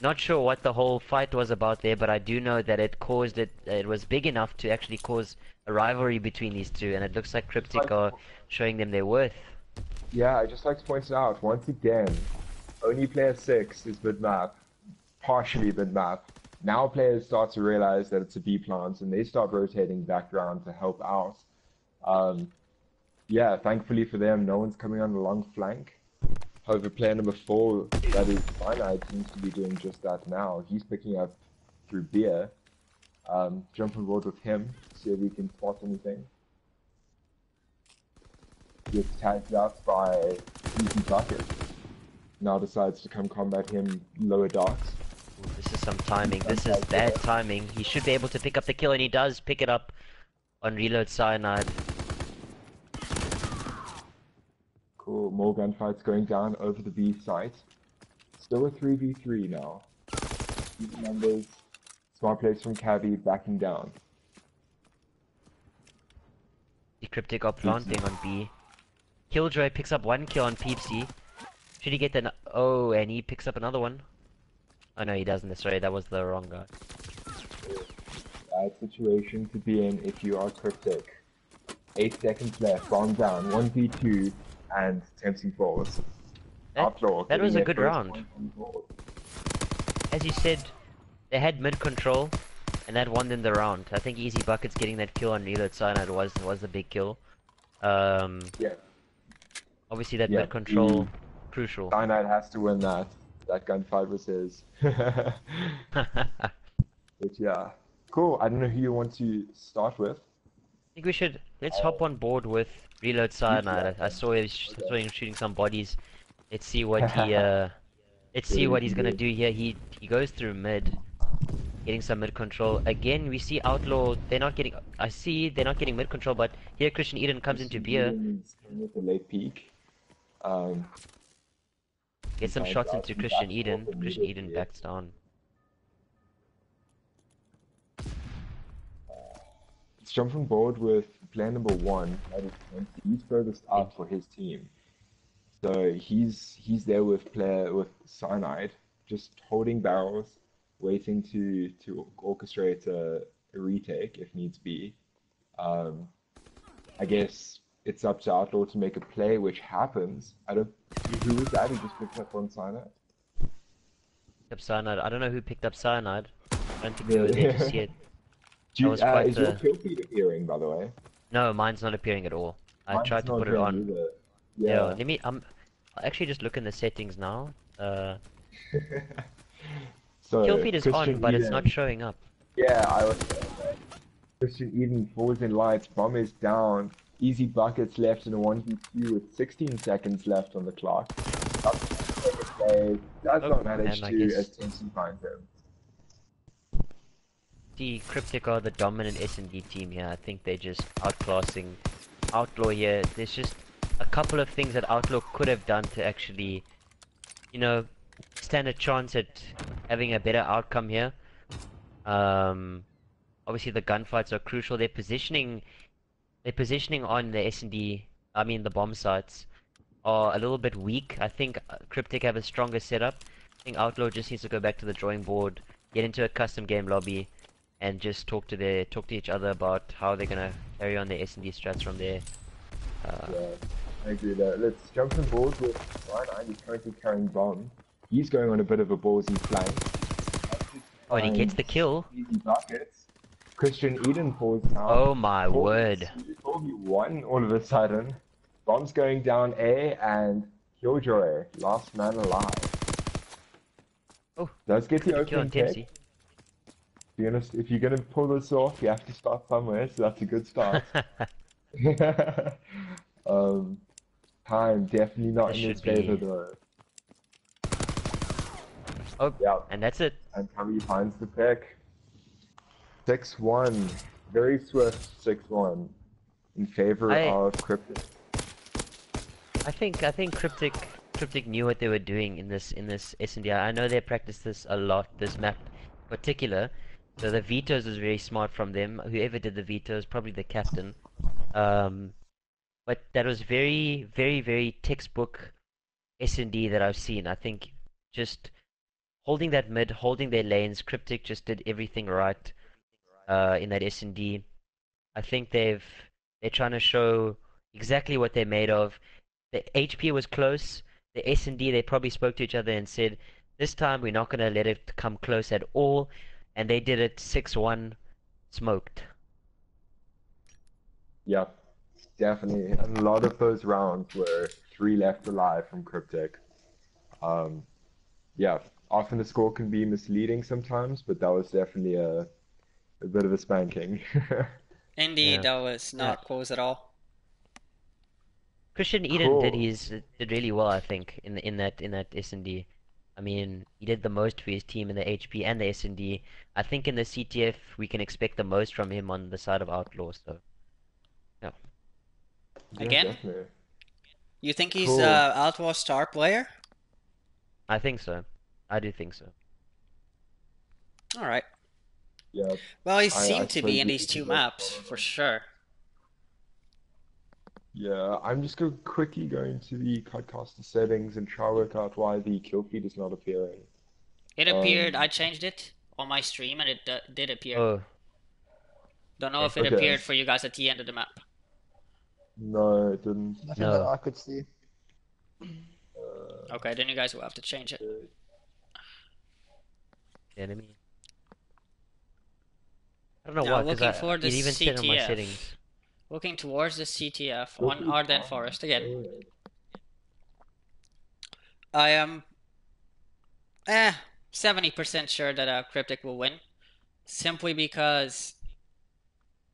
Not sure what the whole fight was about there, but I do know that it was big enough to actually cause a rivalry between these two, and it looks like Kryptic are showing them their worth. Yeah, I just like to point it out once again. Only player 6 is mid-map, partially mid-map. Now players start to realize that it's a B plant and they start rotating background to help out. Yeah, thankfully for them, no one's coming on the long flank. However, player number 4, that is Cyanide, seems to be doing just that now. He's picking up through beer. Jump on board with him, see if we can spot anything. Gets tagged out by Easy Bucket. Now decides to come combat him lower docks. Ooh, this is some timing. This is bad timing. He should be able to pick up the kill, and he does pick it up on Reload Cyanide. Cool, more gunfights going down over the B site. Still a 3v3 now. Even numbers. Smart plays from Cavi backing down. The Kryptic are planting on B. Killjoy picks up 1 kill on Peepsy. Should he get the... Oh, and he picks up another one. Oh no, he doesn't. Sorry, that was the wrong guy. Bad situation to be in if you are Kryptic. 8 seconds left, bomb down, 1v2, and Tempsy falls. Outlaw That was getting a their good first round. point on board. As you said, they had mid control, and that won them the round. I think Easy Buckets getting that kill on Reload Cyanide was the big kill. Yeah, Obviously that Yeah, mid control crucial. Cyanide has to win that. That gunfight was his. But yeah. Cool, I don't know who you want to start with. I think let's hop on board with Reload Cyanide. I saw him shooting some bodies. Let's see what he's gonna do here. He goes through mid, getting some mid control. Again, we see Outlaw. They're not getting mid control, but here Christian Eden comes into beer, Eden's coming with the late peak. gets some Backs shots out into and Christian backs Eden. off Christian Eden immediately. backs down. Let's jump on board with player number 1. That is Tempsy. He's furthest up for his team. So he's there with Cyanide, just holding barrels, waiting to orchestrate a retake if needs be. I guess it's up to Outlaw to make a play, which happens. Who was that who just picked up on Cyanide? Picked up Cyanide. I don't know who picked up Cyanide. I don't think we were there to see it. Do you, was quite is your kill feed appearing, by the way? No, mine's not appearing at all. I Mine's tried to not put it appearing on. either. Yeah, Yeah. let me. I'll actually just look in the settings now. So, Kill feed is on, Christian but it's Eden. not showing up. Yeah, I was saying that. Christian Eden falls in lights, bomb is down, easy buckets left in a 1v2 with 16 seconds left on the clock. Does Oh, not manage and I to guess- as Tempsy finds him. The Kryptic are the dominant S&D team here. I think they're just outclassing Outlaw here. There's just a couple of things that Outlaw could have done to actually, stand a chance at having a better outcome here. Obviously the gunfights are crucial. Their positioning on the S&D, I mean the bomb sites, are a little bit weak. I think Kryptic have a stronger setup. I think Outlaw just needs to go back to the drawing board, get into a custom game lobby, and just talk to each other about how they're gonna carry on their S&D strats from there. Yeah. I agree there. Let's jump on board with Ryan. He's currently carrying bomb. He's going on a bit of a ballsy flank. Oh, and he gets the kill. Easy buckets. Christian Eden falls down. Oh my word. 4v1 all of a sudden. Bomb's going down A, and Killjoy, last man alive. Oh, does get the kill on opening pick. Dempsey. To be honest, if you're going to pull this off, you have to start somewhere, so that's a good start. Time definitely not This in his should be- favor though. Oh, Yeah, and that's it. and Tommy finds the pick. 6-1, very swift 6-1 in favor of Kryptic. I think Kryptic knew what they were doing in this S&D. I know they practiced this a lot, this map in particular. So the vetoes was very smart from them. Whoever did the vetoes, probably the captain. But that was very, very, very textbook S&D that I've seen. I think just holding that mid, holding their lanes, Kryptic just did everything right in that S&D. I think they're trying to show exactly what they're made of. The HP was close. The S&D, they probably spoke to each other and said, this time we're not going to let it come close at all. And they did it 6-1, smoked. Yep, definitely. And a lot of those rounds were 3 left alive from Kryptic. Yeah, often the score can be misleading sometimes, but that was definitely a bit of a spanking. Indeed, Yeah. that was not close at all. Christian Eden Cool. did really well, I think, in that S&D. I mean, he did the most for his team in the HP and the S&D. I think in the CTF we can expect the most from him on the side of Outlaw. So Yeah, Again? definitely. You think he's Cool. Outlaw star player? I think so. I do think so. All right. Yeah, Well, he I seemed to be suppose in we these could two do that. maps for sure. yeah. I'm just quickly going to the Codcaster settings and try to work out why the kill feed is not appearing. It appeared. I changed it on my stream, and it did appear. Oh, Don't know if it Okay. appeared for you guys at the end of the map. No, it didn't. Nothing No. that I could see. Okay, then you guys will have to change it. enemy. I don't know Now, why, looking because for the it even said on my CTF. settings. Looking towards the CTF on Arden Forest again. I am 70% sure that Kryptic will win. Simply because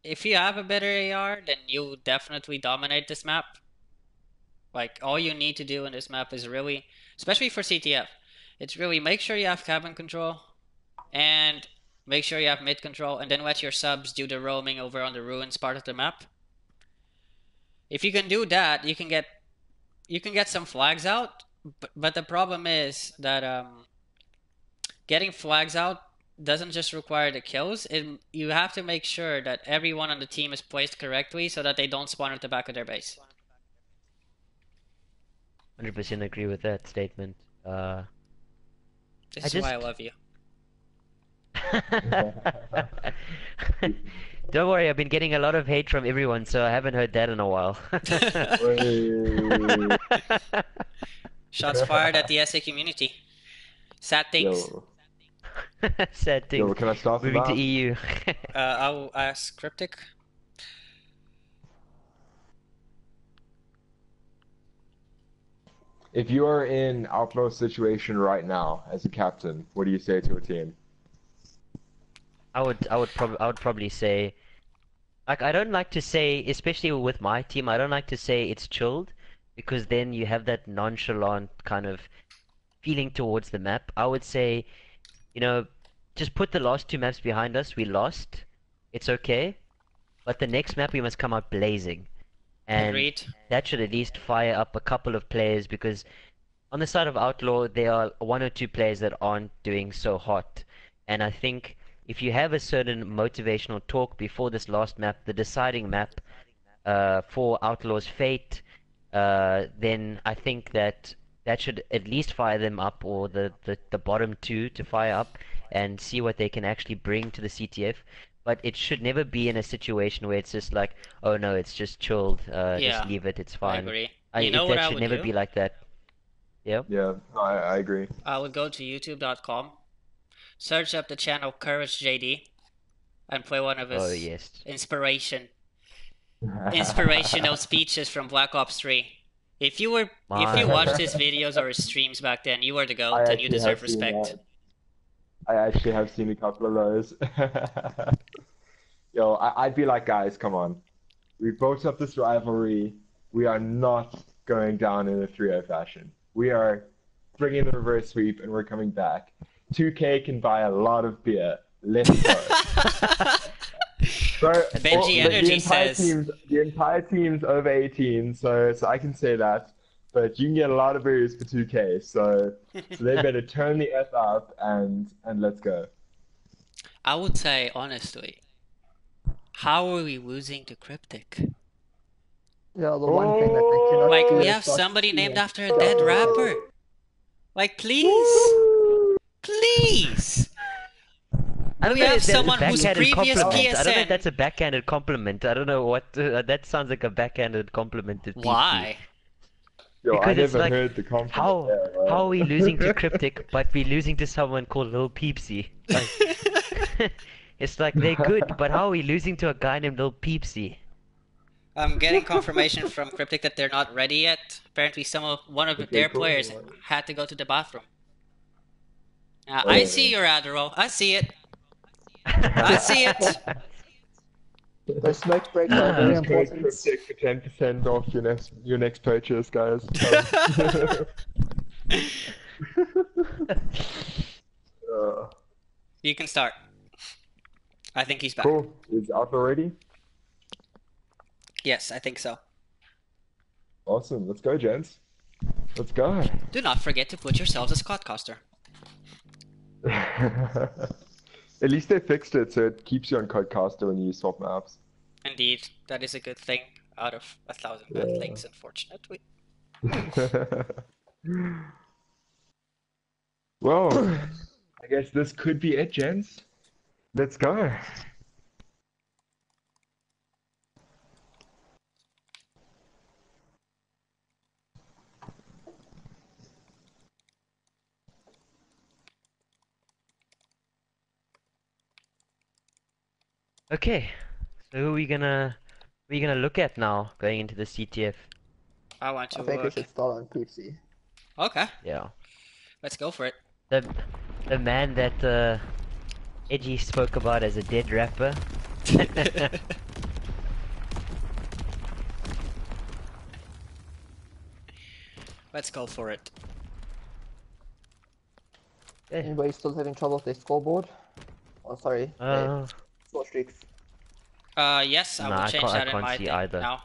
if you have a better AR, then you definitely dominate this map. Like, all you need to do in this map is really, especially for CTF, it's really make sure you have cabin control and make sure you have mid control, and then let your subs do the roaming over on the ruins part of the map. If you can do that, you can get some flags out, but the problem is that getting flags out doesn't just require the kills. You have to make sure that everyone on the team is placed correctly so that they don't spawn at the back of their base. 100% agree with that statement. This I is why I just- love you. Don't worry, I've been getting a lot of hate from everyone, so I haven't heard that in a while. Wait. Shots fired at the SA community. Sad things. Yo, Sad thing. yo, can I start the Moving to map? EU. I'll ask Kryptic. If you are in Outlaw situation right now as a captain, what do you say to a team? I would probably say, like, I don't like to say, especially with my team, I don't like to say it's chilled, because then you have that nonchalant kind of feeling towards the map. I would say, you know, just put the last 2 maps behind us. We lost. It's okay. But the next map we must come out blazing. And Agreed. that should at least fire up a couple of players, because on the side of Outlaw there are 1 or 2 players that aren't doing so hot. And I think if you have a certain motivational talk before this last map, the deciding map for Outlaw's fate, then I think that should at least fire them up, or the bottom 2 to fire up and see what they can actually bring to the CTF. But it should never be in a situation where it's just like, oh no, it's just chilled, Yeah, just leave it, it's I fine. agree. You know what That I should would never do? be like that. Yeah. Yeah, I agree. I would go to youtube.com, search up the channel Courage JD, and play one of Oh his yes. inspirational speeches from Black Ops 3. If you watched his videos or his streams back then, you were the I GOAT and you actually deserve have seen respect. that. I actually have seen a couple of those. Yo, I'd be like, guys, come on. We've built up this rivalry. We are not going down in a 3-0 fashion. We are bringing the reverse sweep and we're coming back. 2K can buy a lot of beer. Let's go. So, Benji Energy says. The entire team's over 18, so I can say that. But you can get a lot of beers for 2K, so they better turn the F up and let's go. I would say, honestly, how are we losing to Kryptic? Yeah, the one thing that they cannot Like, do we is have start somebody stealing. named after a dead rapper. Like, please? Please! I don't We know have if that's a someone whose backhanded previous compliment. I don't know if PSN. that's a backhanded compliment. I don't know what. That sounds like a backhanded compliment to Peepsy. Why? Yo, I Because it's never like, heard the compliment How there, bro. how are we losing to Kryptic, but we're losing to someone called Lil Peepsy? Like, it's like they're good, but how are we losing to a guy named Lil Peepsy? I'm getting confirmation from Kryptic that they're not ready yet. Apparently, one of Okay, their cool. players had to go to the bathroom. Oh, I yeah. see your Adderall. I see it. I see it. Those smoke breaks are very Use code important. Kryptic for 10% off your next purchase, guys. You can start. I think he's back. Cool. Is Outlaw ready? Yes, I think so. Awesome. Let's go, gents. Let's go. Do not forget to put yourselves as Codcaster. At least they fixed it so it keeps you on Codecaster when you swap maps. Indeed, that is a good thing out of 1,000 bad Yeah. things, unfortunately. Well, I guess this could be it, gents. Let's go. Okay, so who are we gonna look at now going into the CTF? I want to I think we look. should start on Peepsy. Okay, Yeah, let's go for it. the man that Edgy spoke about as a dead rapper. Let's go for it. Anybody still having trouble with their scoreboard? Oh, sorry, their score streaks. Yes, I No, will I change can't- I that in can't my see thing either. now.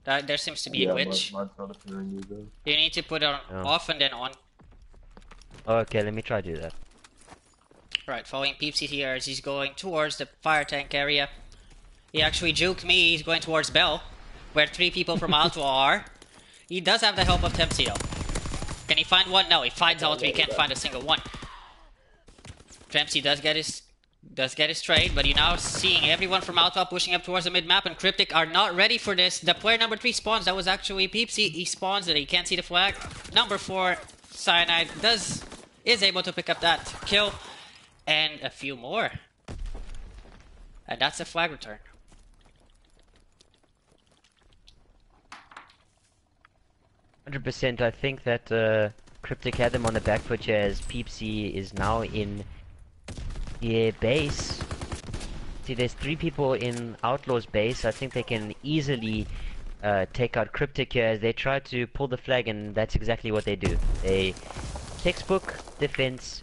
There seems to be Yeah, a glitch. mine's not appearing either. You need to put it on Yeah. off and then on. Okay, let me try to do that. Right, following Peepsy here as he's going towards the fire tank area. He actually juked me, he's going towards Bell, where 3 people from Outlaw are. He does have the help of Tempsy though. Can he find one? No, he finds all 3, can't find a single one. Tempsy does get his trade, but you're now seeing everyone from Outlaw pushing up towards the mid-map, and Kryptic are not ready for this. The player number 3 spawns, that was actually Peepsy. He spawns it, he can't see the flag. Number 4, Cyanide, is able to pick up that kill. And a few more. And that's a flag return. %. I think that Kryptic had them on the back foot here as Peepsy is now in their base. See, there's 3 people in Outlaw's base. I think they can easily take out Kryptic here as they try to pull the flag, and that's exactly what they do. They textbook defense,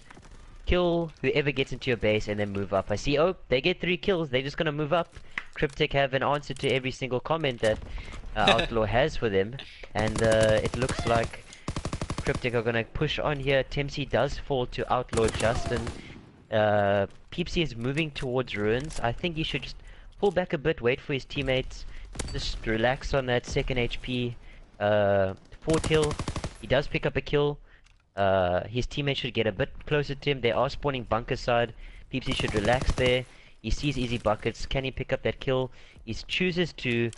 kill whoever gets into your base, and then move up. I see, oh, they get 3 kills. They're just gonna move up. Kryptic have an answer to every single comment that Outlaw has for them, and it looks like Kryptic are gonna push on here. Tempsy does fall to Outlaw Justin. Peepsy is moving towards ruins. I think he should just pull back a bit, wait for his teammates, just relax on that second HP. 4th hill, he does pick up a kill. His teammates should get a bit closer to him. They are spawning bunker side. Peepsy should relax there. He sees easy buckets. Can he pick up that kill? He chooses to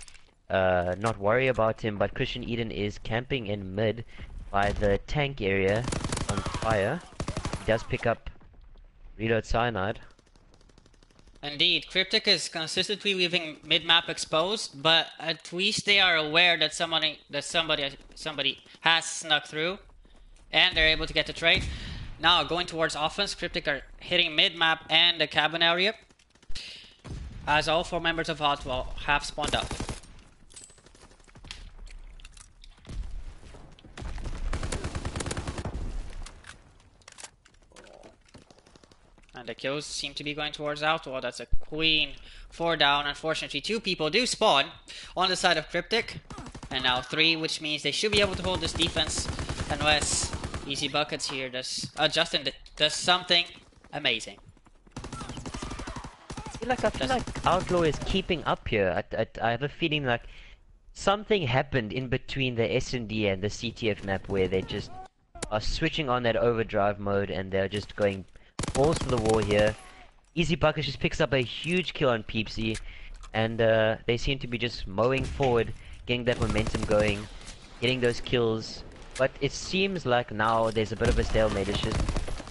not worry about him, but Christian Eden is camping in mid by the tank area on fire. He does pick up reload cyanide. Indeed, Kryptic is consistently leaving mid-map exposed, but at least they are aware that somebody has snuck through, and they're able to get the trade. Now going towards offense, Kryptic are hitting mid-map and the cabin area, as all 4 members of Outlaw have spawned up. And the kills seem to be going towards Outlaw. That's a clean 4 down. Unfortunately, 2 people do spawn on the side of Kryptic. And now 3, which means they should be able to hold this defense unless Easy Buckets here does... Justin does something amazing. I feel like Outlaw is keeping up here. I have a feeling like something happened in between the S&D and the CTF map where they just are switching on that overdrive mode and they're just going balls to the wall here. Easy Buckets just picks up a huge kill on Peepsy, and they seem to be just mowing forward, getting that momentum going, getting those kills. But it seems like now there's a bit of a stalemate. It's just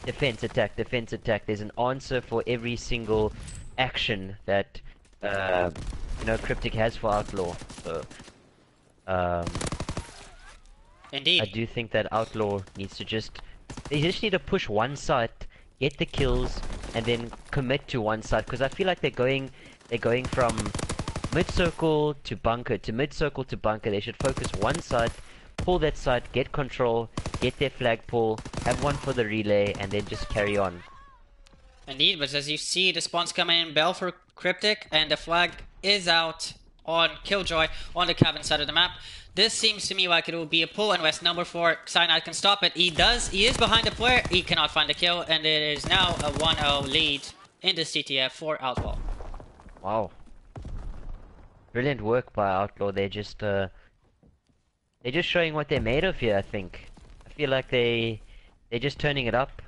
defense, attack, defense, attack. There's an answer for every single action that Kryptic has for Outlaw. So Indeed. I do think that Outlaw needs to they just need to push one site, get the kills, and then commit to one side, because I feel like they're going from mid-circle to bunker to mid-circle to bunker. They should focus one side, pull that side, get control, get their flag pull, have one for the relay, and then just carry on. Indeed, but as you see, the spawns coming in Bell for Kryptic, and the flag is out on Killjoy on the cabin side of the map. This seems to me like it will be a pull unless number 4 Cyanide can stop it. He does. He is behind the player. He cannot find the kill, and it is now a 1-0 lead in the CTF for Outlaw. Wow. Brilliant work by Outlaw. They're just showing what they're made of here, I think. I feel like they're just turning it up.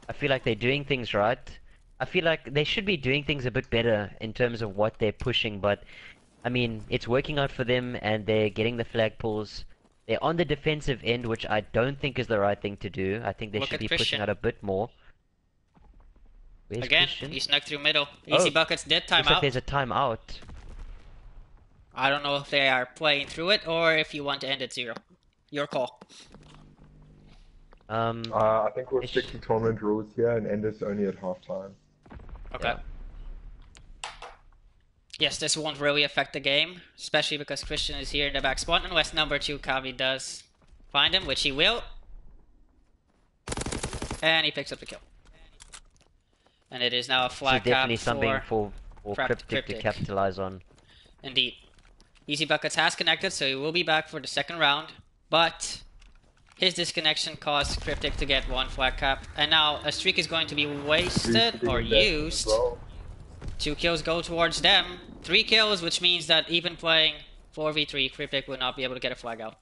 I feel like they're doing things right. I feel like they should be doing things a bit better in terms of what they're pushing, but I mean, it's working out for them and they're getting the flag pulls. They're on the defensive end, which I don't think is the right thing to do. I think they should be pushing out a bit more. Where's Again, Christian? he snuck through middle. Easy Buckets did time Looks out. like there's a timeout. I don't know if they are playing through it or if you want to end at 0. Your call. I think we'll stick to tournament rules here and end this only at halftime. Okay. Yeah. Yes, this won't really affect the game, especially because Christian is here in the back spawn, unless number 2 Kavi does find him, which he will. And he picks up the kill. And it is now a flag So definitely cap something for Kryptic Kryptic to capitalize on. Indeed. Easy Buckets has connected, so he will be back for the second round, but his disconnection caused Kryptic to get 1 flag cap, and now a streak is going to be wasted or used. 2 kills go towards them. 3 kills, which means that even playing 4v3, Kryptic will not be able to get a flag out.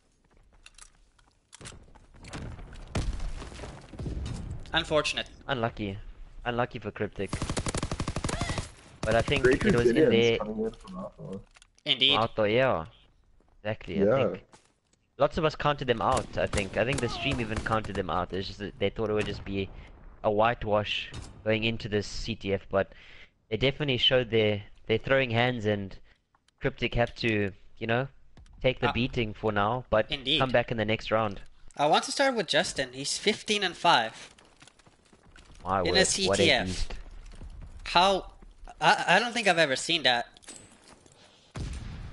Unfortunate. Unlucky. Unlucky for Kryptic. But I think Great it was in resilience there. coming in from Outlaw. Indeed. Outlaw, yeah. Exactly, Yeah. I think. Lots of us counted them out, I think. I think the stream even counted them out. It's just that they thought it would just be a whitewash going into this CTF, but they definitely showed their throwing hands, and Kryptic have to, take the beating for now, but Indeed. come back in the next round. I want to start with Justin. He's 15-5. My In word, a what a CTF. beast. How... I don't think I've ever seen that.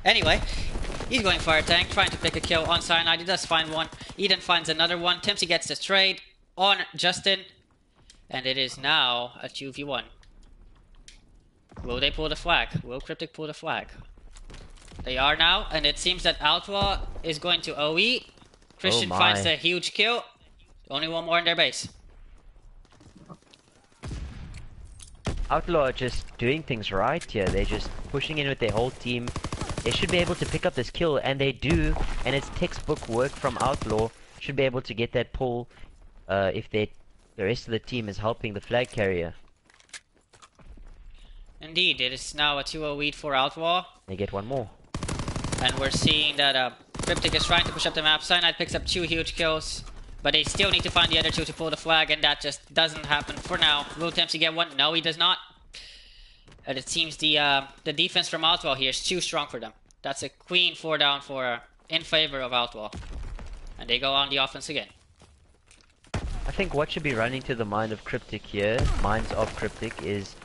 Anyway, he's going for a tank, trying to pick a kill on Cyanide. He does find one. Eden finds another one. Timsy gets the trade on Justin. And it is now a 2v1. Will they pull the flag? Will Kryptic pull the flag? They are now, and it seems that Outlaw is going to OE. Christian my. finds a huge kill. Only 1 more in their base. Outlaw are just doing things right here. They're just pushing in with their whole team. They should be able to pick up this kill, and they do. And it's textbook work from Outlaw. Should be able to get that pull if the rest of the team is helping the flag carrier. Indeed, it is now a 2-0 lead for Outlaw. They get one more. And we're seeing that Kryptic is trying to push up the map. Cyanide picks up 2 huge kills, but they still need to find the other 2 to pull the flag, and that just doesn't happen for now. Will attempts to get one. No, he does not. And it seems the defense from Outlaw here is too strong for them. That's a clean 4 down for in favor of Outlaw. And they go on the offense again. I think what should be running to the minds of Kryptic, is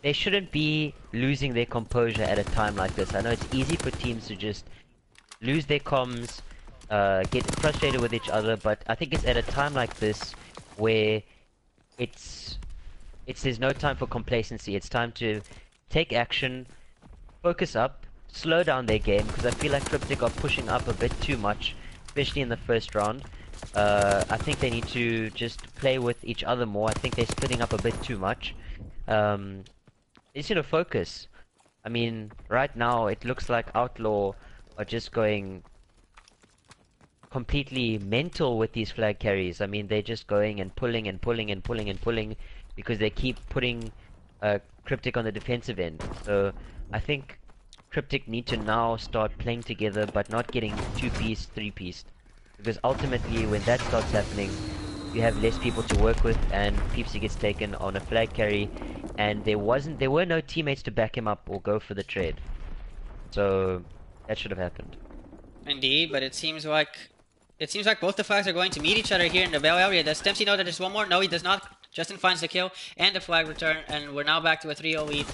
they shouldn't be losing their composure at a time like this. I know it's easy for teams to just lose their comms, get frustrated with each other, but I think it's at a time like this where there's no time for complacency. It's time to take action, focus up, slow down their game, because I feel like Kryptic are pushing up a bit too much, especially in the first round. I think they need to just play with each other more. I think they're splitting up a bit too much. They just need to focus. I mean, right now it looks like Outlaw are just going completely mental with these flag carries. I mean, they're just going and pulling and pulling and pulling and pulling because they keep putting Kryptic on the defensive end. So I think Kryptic need to now start playing together, but not getting 2-piece, 3-piece. Because ultimately, when that starts happening, you have less people to work with, and Peepsy gets taken on a flag carry, and there were no teammates to back him up or go for the trade. So that should have happened. Indeed, but it seems like both the flags are going to meet each other here in the Bell area. Does Dempsey know that there's one more? No, he does not. Justin finds the kill and the flag return, and we're now back to a 3-0 lead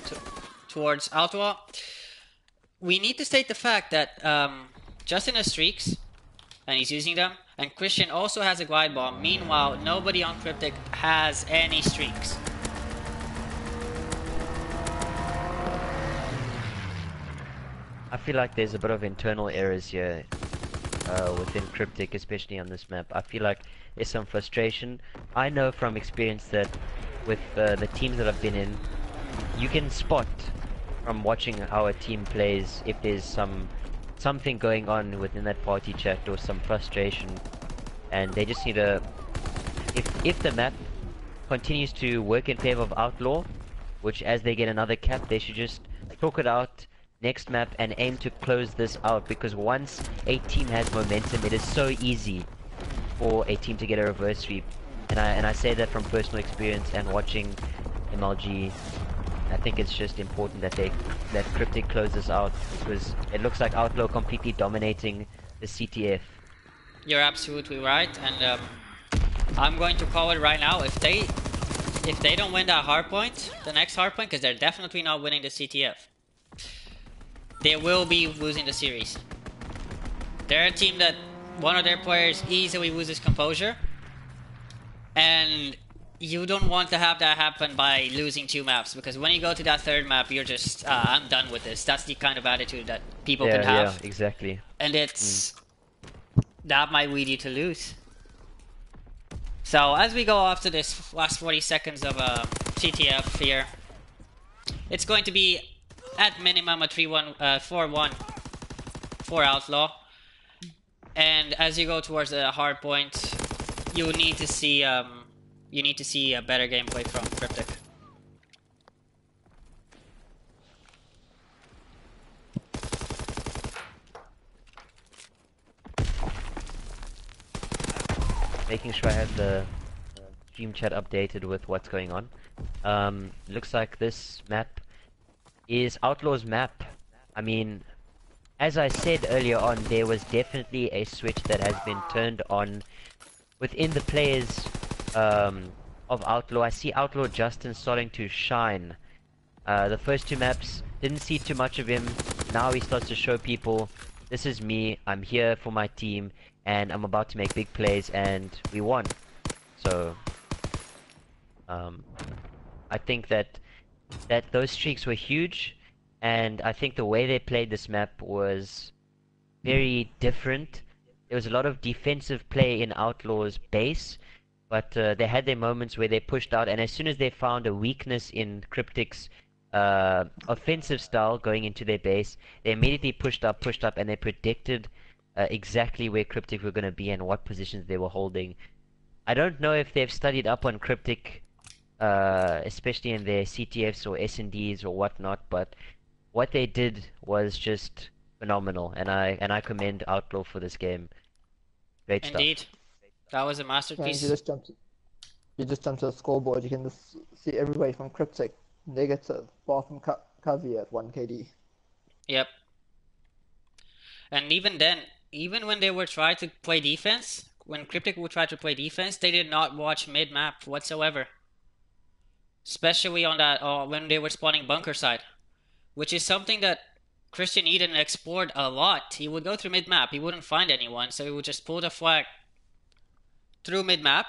towards Outlaw. We need to state the fact that Justin has streaks, and he's using them, and Christian also has a glide bomb. Meanwhile, nobody on Kryptic has any streaks. I feel like there's a bit of internal errors here within Kryptic, especially on this map. I feel like there's some frustration. I know from experience that with the teams that I've been in, you can spot from watching how a team plays if there's something going on within that party chat or some frustration, and they just need to, if the map continues to work in favor of Outlaw, which as they get another cap, they should just talk it out next map and aim to close this out, because once a team has momentum, it is so easy for a team to get a reverse sweep. And I say that from personal experience and watching MLG. I think it's just important that Kryptic closes out, because it looks like Outlaw completely dominating the CTF. You're absolutely right, and I'm going to call it right now. If they don't win that hardpoint, the next hardpoint, because they're definitely not winning the CTF, they will be losing the series. They're a team that one of their players easily loses composure, and you don't want to have that happen by losing 2 maps, because when you go to that 3rd map, you're just, I'm done with this. That's the kind of attitude that people can have. Yeah, exactly. And that might lead you to lose. So as we go off to this last 40 seconds of CTF here, it's going to be at minimum a 4-1 for Outlaw. And as you go towards the hard point, you need to see a better gameplay from Kryptic. Making sure I have the stream chat updated with what's going on. Looks like this map is Outlaw's map. I mean, as I said earlier on, there was definitely a switch that has been turned on within the players of Outlaw. I see Outlaw Justin starting to shine. The first 2 maps, didn't see too much of him. Now he starts to show people, this is me, I'm here for my team, and I'm about to make big plays, and we won. So, I think that those streaks were huge, and I think the way they played this map was very different. There was a lot of defensive play in Outlaw's base, but they had their moments where they pushed out, and as soon as they found a weakness in Kryptic's offensive style going into their base, they immediately pushed up, and they predicted exactly where Kryptic were going to be and what positions they were holding. I don't know if they've studied up on Kryptic, especially in their CTFs or S&Ds or whatnot, but what they did was just phenomenal, and I commend Outlaw for this game. Great stuff. Indeed, that was a And masterpiece. you just jump to the scoreboard, you can just see everybody from Kryptic negative, far from Kavi at 1 KD. Yep. And even then, even when they were trying to play defense, when Kryptic would try to play defense, they did not watch mid map whatsoever. Especially on that when they were spawning bunker side, which is something that Christian Eden explored a lot. He would go through mid map, he wouldn't find anyone, so he would just pull the flag through mid map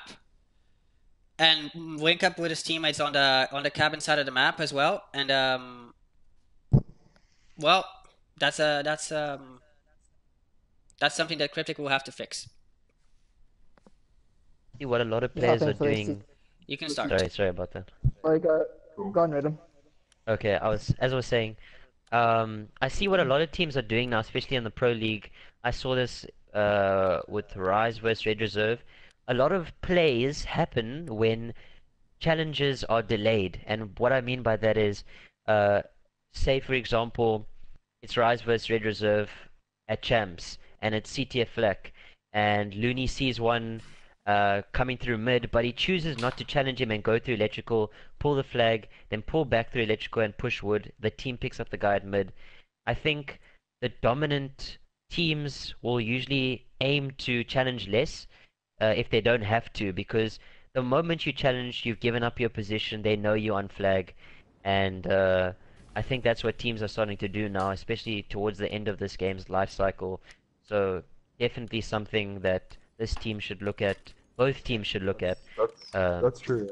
and link up with his teammates on the cabin side of the map as well. And well, that's something that Kryptic will have to fix. See what a lot of Yeah, players are thankfully, doing. You can start. Sorry about that. Like, go on, Rhythm. Okay, as I was saying, I see what a lot of teams are doing now, especially in the Pro League. I saw this with Rise versus Red Reserve. A lot of plays happen when challenges are delayed, and what I mean by that is, say for example, it's Rise versus Red Reserve at Champs, and it's CTF Fleck, and Looney sees one coming through mid, but he chooses not to challenge him and go through electrical, pull the flag, then pull back through electrical and push wood. The team picks up the guy at mid. I think the dominant teams will usually aim to challenge less if they don't have to, because the moment you challenge, you've given up your position, they know you're on flag, and I think that's what teams are starting to do now, especially towards the end of this game's life cycle. So definitely something that this team should look at. Both teams should look at. That's true.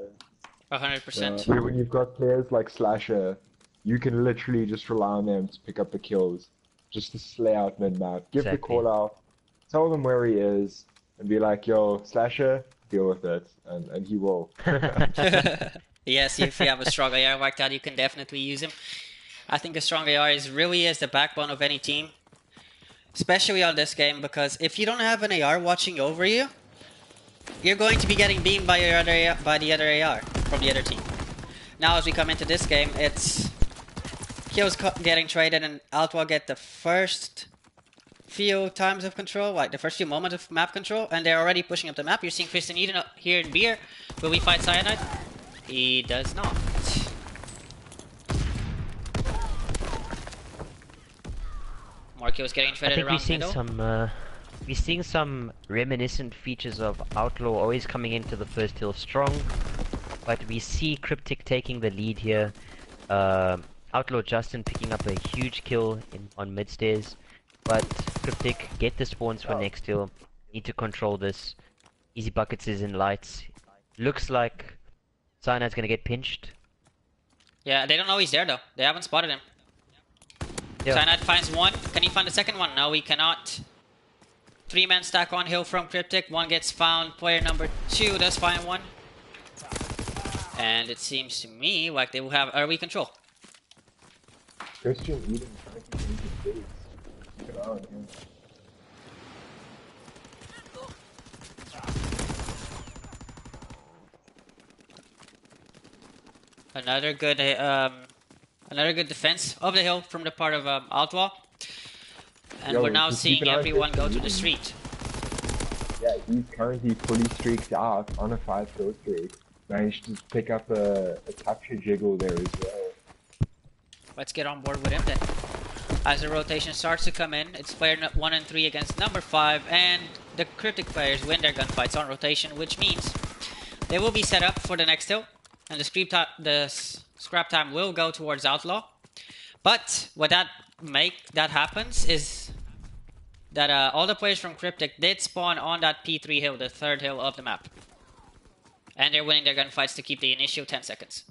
100%. When you've got players like Slasher, you can literally just rely on them to pick up the kills, just to slay out mid-map. Give the Exactly. call out, tell them where he is, and be like, yo, Slasher, deal with it, and he will. Yes, if you have a strong AR like that, you can definitely use him. I think a strong AR really is the backbone of any team, especially on this game, because if you don't have an AR watching over you, you're going to be getting beamed by the other AR from the other team. Now, as we come into this game, it's kills getting traded, and Outlaw get the first few times of control, like the first few moments of map control, and they're already pushing up the map. You're seeing Christian Eden here in Beer. Will he fight Cyanide? He does not. More kills getting I traded think around middle. we're seeing some reminiscent features of Outlaw always coming into the first hill strong, but we see Kryptic taking the lead here. Outlaw Justin picking up a huge kill on mid stairs, but Kryptic get the spawns for next hill. Need to control this. Easy buckets is in lights. Looks like Cyanide's gonna get pinched. Yeah, they don't know he's there though. They haven't spotted him. Yeah. Cyanide finds one. Can he find the second one? No, he cannot. 3-man stack on hill from Kryptic. One gets found. Player number 2 does find one. And it seems to me like they will have early control. Christian Eden trying to change his face. Keep an eye on him. Another good defense of the hill from the part of Outlaw. And Yo, we're now just seeing keep an eye on everyone go Christian to the Eden. street. Yeah, he's currently fully streaked out on a 5-kill streak. Managed to pick up a capture jiggle there as well. Let's get on board with him then. As the rotation starts to come in, it's player 1 and 3 against number 5, and the Kryptic players win their gunfights on rotation, which means they will be set up for the next hill, and the scrap time will go towards Outlaw. But what that happens is that all the players from Kryptic did spawn on that P3 hill, the third hill of the map. And they're winning their gunfights to keep the initial 10 seconds.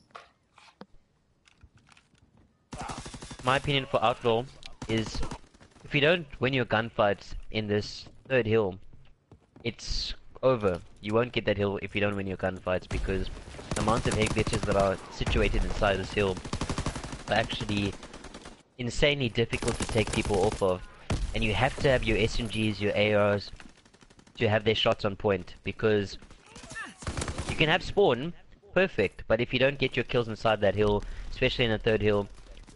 My opinion for Outlaw is, if you don't win your gunfights in this third hill, it's over. You won't get that hill if you don't win your gunfights, because the amount of head glitches that are situated inside this hill are actually insanely difficult to take people off of. And you have to have your SMGs, your ARs, to have their shots on point, because you can have spawn, perfect, but if you don't get your kills inside that hill, especially in the third hill,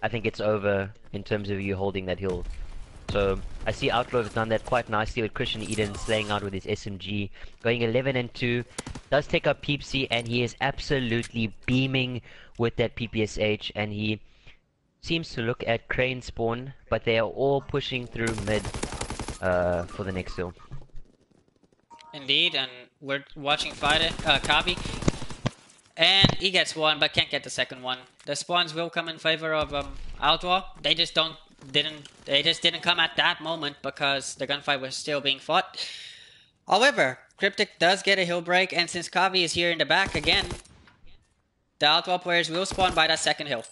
I think it's over in terms of you holding that hill. So I see Outlaw has done that quite nicely with Christian Eden slaying out with his SMG, going 11 and 2. Does take up Peepsy, and he is absolutely beaming with that PPSH, and he seems to look at Crane spawn, but they are all pushing through mid for the next hill. Indeed, and we're watching Kavi. And he gets one, but can't get the second one. The spawns will come in favor of Outlaw. They just didn't come at that moment because the gunfight was still being fought. However, Kryptic does get a hill break, and since Kavi is here in the back again, the Outlaw players will spawn by that second hill.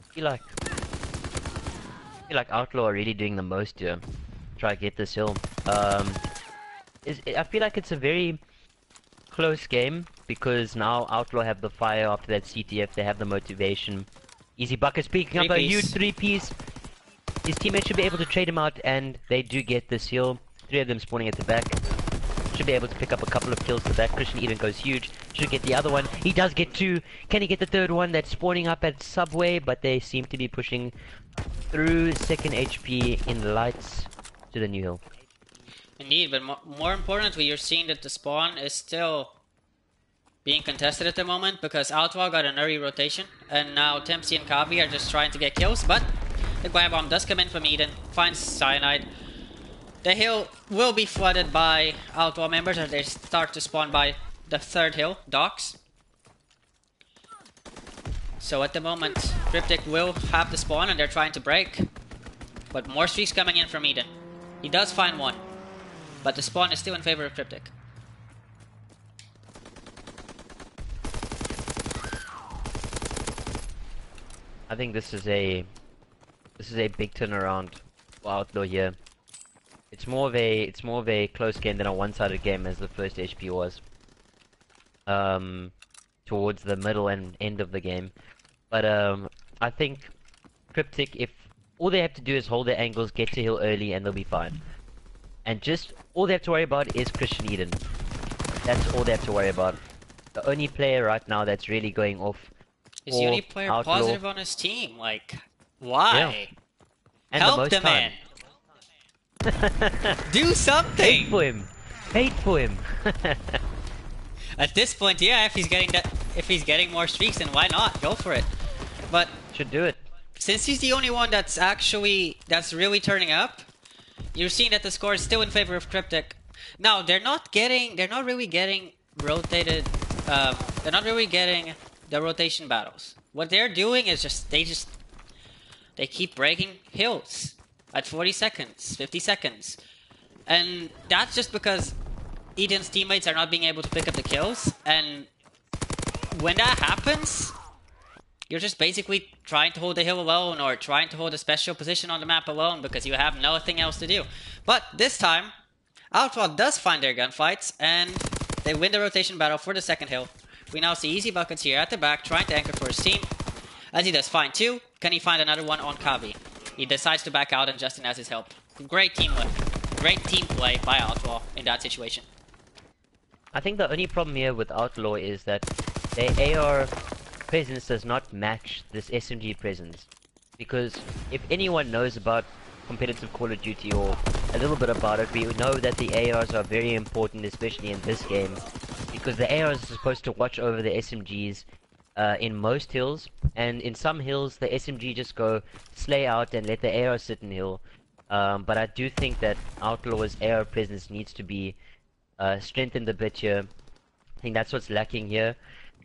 I feel like Outlaw are really doing the most here. Try to get this hill. I feel like it's a very close game because now Outlaw have the fire after that CTF. They have the motivation. Easy Bucket's picking up a huge 3-piece. His teammates should be able to trade him out, and they do get this hill. 3 of them spawning at the back. Should be able to pick up a couple of kills to the back. Christian Eden goes huge. Should get the other one. He does get 2. Can he get the third one? That's spawning up at Subway, but they seem to be pushing through second HP in lights to the new hill. Indeed, but more importantly, you're seeing that the spawn is still being contested at the moment because Outlaw got an early rotation, and now Tempsy and Kavi are just trying to get kills, but the Glide Bomb does come in from Eden, finds Cyanide. The hill will be flooded by Outlaw members as they start to spawn by the third hill, Docks. So at the moment, Kryptic will have the spawn and they're trying to break, but more streaks coming in from Eden. He does find one, but the spawn is still in favor of Kryptic. I think this is a big turnaround for Outlaw here. It's more of a close game than a one-sided game as the first HP was. Towards the middle and end of the game. But I think Kryptic, if all they have to do is hold their angles, get to hill early, and they'll be fine. And just all they have to worry about is Christian Eden. That's all they have to worry about. The only player right now that's really going off. Is the only player Outlaw. positive on his team? Like, why? Yeah. And Help the man. Do something. Hate for him. Hate for him. At this point, yeah, if he's getting more streaks, then why not? Go for it. But should do it. Since he's the only one that's really turning up, you're seeing that the score is still in favor of Kryptic. Now they're not really getting rotated. They're not really getting the rotation battles. What they're doing is they keep breaking hills at 40 seconds, 50 seconds, and that's just because Eden's teammates are not being able to pick up the kills. And when that happens, you're just basically trying to hold the hill alone or trying to hold a special position on the map alone because you have nothing else to do. But this time, Outlaw does find their gunfights and they win the rotation battle for the second hill. We now see Easy Buckets here at the back trying to anchor for his team. As he does find 2, can he find another one on Kavi? He decides to back out and Justin has his help. Great team play by Outlaw in that situation. I think the only problem here with Outlaw is that their AR presence does not match this SMG presence. Because if anyone knows about competitive Call of Duty or a little bit about it, we know that the ARs are very important, especially in this game. Because the ARs are supposed to watch over the SMGs in most hills, and in some hills the SMG just go slay out and let the AR sit in hill. But I do think that Outlaw's AR presence needs to be strengthened a bit here. I think that's what's lacking here.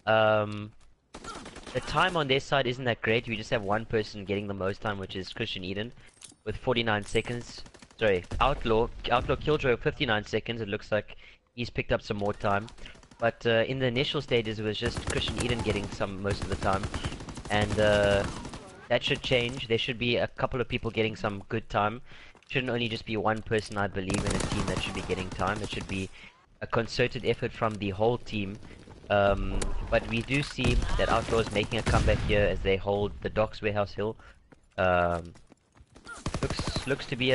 The time on their side isn't that great. We just have one person getting the most time, which is Christian Eden, with 49 seconds. Sorry, Outlaw Killjoy with 59 seconds. It looks like he's picked up some more time. But in the initial stages, it was just Christian Eden getting most of the time. And that should change. There should be a couple of people getting some good time. It shouldn't only just be one person, I believe, in a team that should be getting time. It should be a concerted effort from the whole team. But we do see that Outlaw is making a comeback here as they hold the Docks Warehouse Hill. Looks to be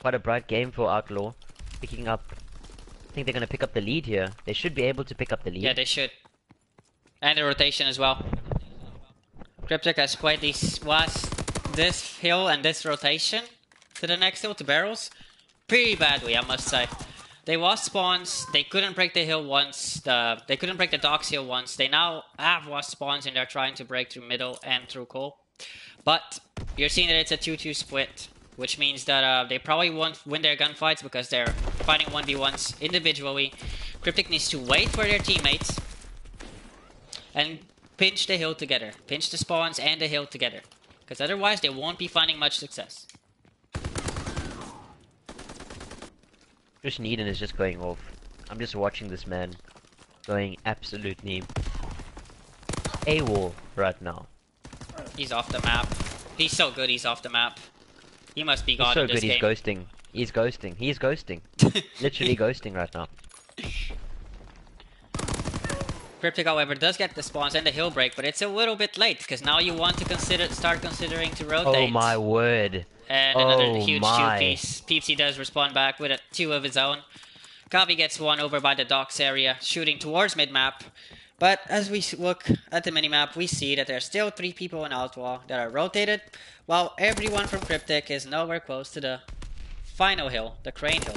quite a bright game for Outlaw. Picking up, I think they're going to pick up the lead here. They should be able to pick up the lead. Yeah, they should. And the rotation as well. Kryptic has quietly lost this hill and this rotation to the next hill, to barrels, pretty badly, I must say. They lost spawns, they couldn't break the hill once, they couldn't break the docks hill once. They now have lost spawns and they're trying to break through middle and through coal. But you're seeing that it's a 2-2 split, which means that they probably won't win their gunfights because they're fighting 1v1s individually. Kryptic needs to wait for their teammates and pinch the hill together. Pinch the spawns and the hill together. Because otherwise they won't be finding much success. Christian Eden is just going off. I'm just watching this man going absolutely AWOL right now. He's off the map. He's so good he's off the map. He must be gone in this game. He's so good he's ghosting. He's ghosting. He's ghosting. Literally ghosting right now. Kryptic, however, does get the spawns and the hill break, but it's a little bit late because now you want to start considering to rotate. Oh my word! And another huge two piece. Peepsy does respond back with a 2 of his own. Kavi gets one over by the docks area, shooting towards mid-map. But as we look at the minimap, we see that there's still 3 people in Outlaw that are rotated, while everyone from Kryptic is nowhere close to the final hill, the crane hill.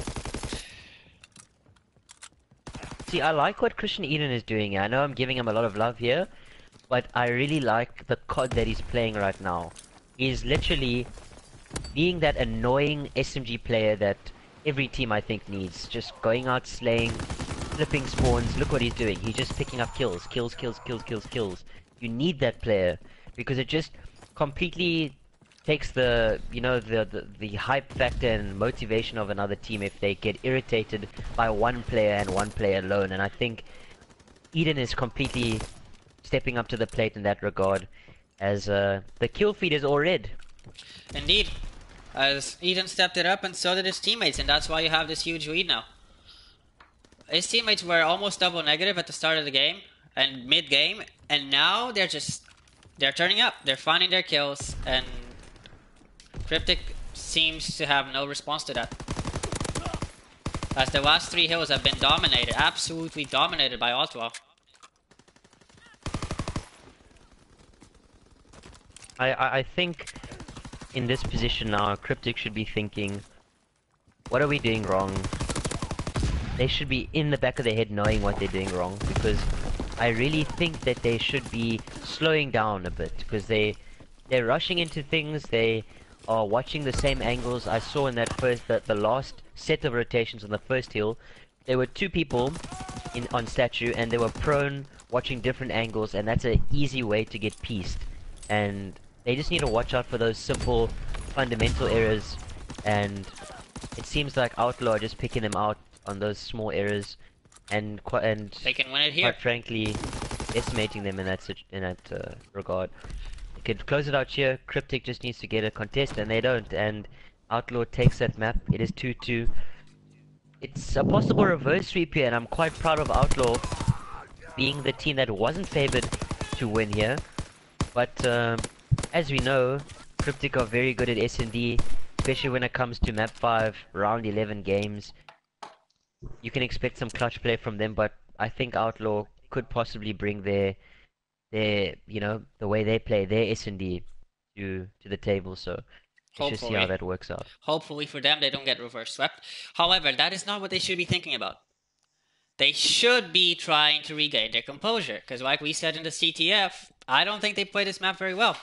See, I like what Christian Eden is doing. I know I'm giving him a lot of love here, but I really like the COD that he's playing right now. He's literally being that annoying SMG player that every team I think needs. Just going out slaying, flipping spawns. Look what he's doing. He's just picking up kills. Kills. You need that player because it just completely takes the, you know, the hype factor and motivation of another team if they get irritated by one player and one player alone. And I think Eden is completely stepping up to the plate in that regard, as the kill feed is all red. Indeed, as Eden stepped it up and so did his teammates, and that's why you have this huge lead now. His teammates were almost double negative at the start of the game and mid-game, and now they're turning up. They're finding their kills, and Kryptic seems to have no response to that. As the last 3 hills have been dominated, absolutely dominated by Outlaw. I think in this position now, Kryptic should be thinking, what are we doing wrong? They should be in the back of their head knowing what they're doing wrong, because I really think that they should be slowing down a bit, because they're rushing into things, they are watching the same angles. I saw in the last set of rotations on the first hill, there were 2 people on statue and they were prone watching different angles, and that's an easy way to get pieced. And they just need to watch out for those simple fundamental errors, and it seems like Outlaw are just picking them out on those small errors, and they can win it here. Quite frankly, estimating them in that regard. They could close it out here. Kryptic just needs to get a contest, and they don't. And Outlaw takes that map. It is 2-2. It's a possible reverse sweep here, and I'm quite proud of Outlaw being the team that wasn't favored to win here. But as we know, Kryptic are very good at S&D, especially when it comes to map 5, round 11 games. You can expect some clutch play from them, but I think Outlaw could possibly bring their you know, the way they play, their S&D to the table. So let's just see how that works out. Hopefully for them they don't get reverse swept. However, that is not what they should be thinking about. They should be trying to regain their composure, because like we said in the CTF, I don't think they played this map very well.